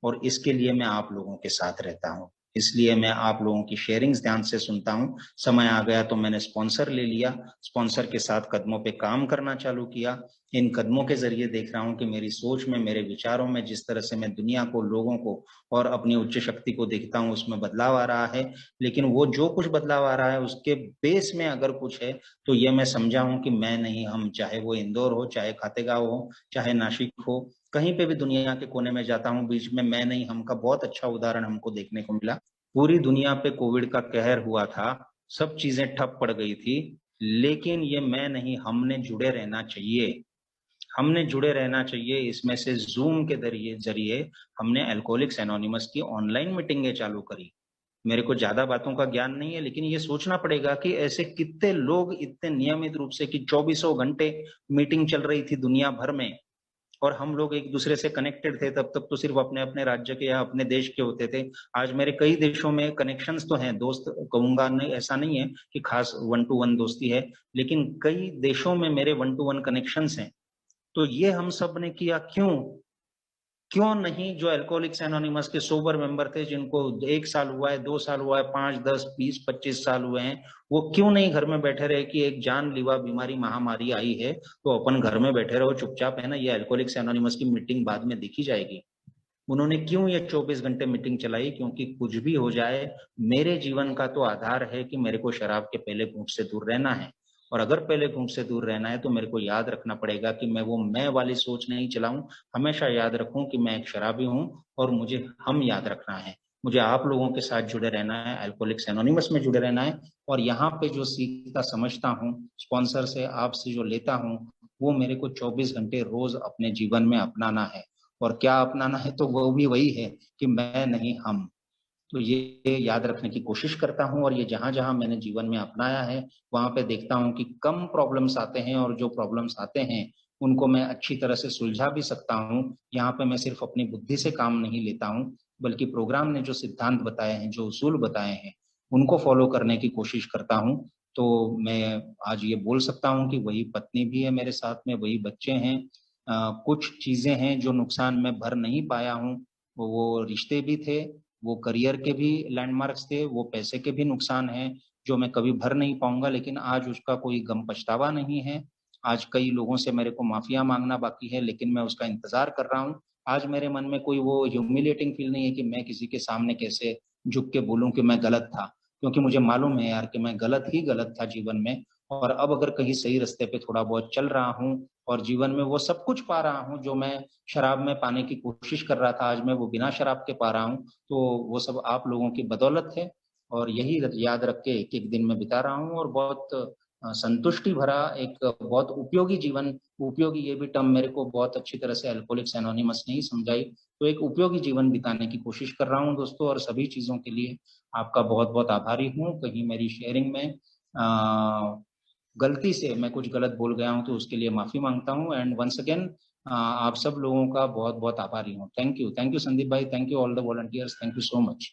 और इसके लिए मैं आप लोगों के साथ रहता हूं, इसलिए मैं आप लोगों की शेयरिंग्स ध्यान से सुनता हूं। समय आ गया तो मैंने स्पॉन्सर ले लिया, स्पॉन्सर के साथ कदमों पे काम करना चालू किया। इन कदमों के जरिए देख रहा हूं कि मेरी सोच में, मेरे विचारों में, जिस तरह से मैं दुनिया को, लोगों को और अपनी उच्च शक्ति को देखता हूं, उसमें बदलाव आ रहा है। लेकिन वो जो कुछ बदलाव आ रहा है उसके बेस में अगर कुछ है तो ये मैं समझा हूं कि मैं नहीं हम, चाहे वो इंदौर हो, चाहे खातेगांव हो, चाहे नासिक हो, कहीं पे भी दुनिया के कोने में जाता हूं, बीच में मैं नहीं हम का बहुत अच्छा उदाहरण हमको देखने को मिला। पूरी दुनिया पे कोविड का कहर हुआ था, सब चीजें ठप पड़ गई थी, लेकिन ये मैं नहीं हमने जुड़े रहना चाहिए। हमने जुड़े रहना चाहिए। इसमें से जूम के जरिए जरिए हमने अल्कोहलिक्स एनोनिमस की ऑनलाइन मीटिंगें चालू करी। मेरे को ज्यादा बातों का ज्ञान नहीं है, लेकिन ये सोचना पड़ेगा कि ऐसे कितने लोग इतने नियमित रूप से कि चौबीसों घंटे मीटिंग चल रही थी दुनिया भर में, और हम लोग एक दूसरे से कनेक्टेड थे। तब तक तो सिर्फ अपने अपने राज्य के या अपने देश के होते थे। आज मेरे कई देशों में कनेक्शंस तो हैं, दोस्त कहूंगा नहीं, ऐसा नहीं है कि खास वन टू वन दोस्ती है, लेकिन कई देशों में मेरे वन टू वन कनेक्शंस हैं। तो ये हम सब ने किया क्यों? क्यों नहीं जो अल्कोहलिक्स एनोनिमस के सोबर मेंबर थे, जिनको 1 साल हुआ है, 2 साल हुआ है, 5, 10, 20, 25 साल हुए हैं, वो क्यों नहीं घर में बैठे रहे कि एक जानलेवा बीमारी महामारी आई है तो अपन घर में बैठे रहो चुपचाप, है ना, ये अल्कोहलिक्स एनोनिमस की मीटिंग बाद में देखी जाएगी। उन्होंने क्यों ये 24 घंटे मीटिंग चलाई? क्योंकि कुछ भी हो जाए, मेरे जीवन का तो आधार है कि मेरे को शराब के पहले घूंट से दूर रहना है। और अगर पहले घूंट से दूर रहना है तो मेरे को याद रखना पड़ेगा कि मैं वो मैं वाली सोच नहीं चलाऊं। हमेशा याद रखूं कि मैं एक शराबी हूं और मुझे हम याद रखना है। मुझे आप लोगों के साथ जुड़े रहना है, अल्कोहलिक्स एनोनिमस में जुड़े रहना है। और यहाँ पे जो सीखता समझता हूँ, स्पॉन्सर से, आपसे जो लेता हूँ, वो मेरे को 24 घंटे रोज अपने जीवन में अपनाना है। और क्या अपनाना है? तो वो भी वही है कि मैं नहीं हम। तो ये याद रखने की कोशिश करता हूँ, और ये जहां जहां मैंने जीवन में अपनाया है वहां पे देखता हूँ कि कम प्रॉब्लम्स आते हैं, और जो प्रॉब्लम्स आते हैं उनको मैं अच्छी तरह से सुलझा भी सकता हूँ। यहाँ पे मैं सिर्फ अपनी बुद्धि से काम नहीं लेता हूँ, बल्कि प्रोग्राम ने जो सिद्धांत बताए हैं, जो उसूल बताए हैं, उनको फॉलो करने की कोशिश करता हूँ। तो मैं आज ये बोल सकता हूँ कि वही पत्नी भी है मेरे साथ में, वही बच्चे हैं। कुछ चीजें हैं जो नुकसान मैं भर नहीं पाया हूँ, वो रिश्ते भी थे, वो करियर के भी लैंडमार्क्स थे, वो पैसे के भी नुकसान हैं जो मैं कभी भर नहीं पाऊंगा, लेकिन आज उसका कोई गम पछतावा नहीं है। आज कई लोगों से मेरे को माफिया मांगना बाकी है, लेकिन मैं उसका इंतजार कर रहा हूँ। आज मेरे मन में कोई वो ह्यूमिलेटिंग फील नहीं है कि मैं किसी के सामने कैसे झुक के बोलूं कि मैं गलत था, क्योंकि मुझे मालूम है यार कि मैं गलत ही गलत था जीवन में। और अब अगर कहीं सही रास्ते पे थोड़ा बहुत चल रहा हूँ और जीवन में वो सब कुछ पा रहा हूँ जो मैं शराब में पाने की कोशिश कर रहा था, आज मैं वो बिना शराब के पा रहा हूँ, तो वो सब आप लोगों की बदौलत है। और यही याद रख के एक एक दिन में बिता रहा हूँ, और बहुत संतुष्टि भरा एक बहुत उपयोगी जीवन, उपयोगी ये भी टर्म मेरे को बहुत अच्छी तरह से अल्कोहलिक्स एनोनिमस ने ही समझाई। तो एक उपयोगी जीवन बिताने की कोशिश कर रहा हूँ दोस्तों, और सभी चीजों के लिए आपका बहुत बहुत आभारी हूँ। कहीं मेरी शेयरिंग में गलती से मैं कुछ गलत बोल गया हूँ तो उसके लिए माफी मांगता हूँ। एंड वंस अगेन आप सब लोगों का बहुत बहुत आभारी हूँ। थैंक यू संदीप भाई, thank you all the volunteers, thank you so much.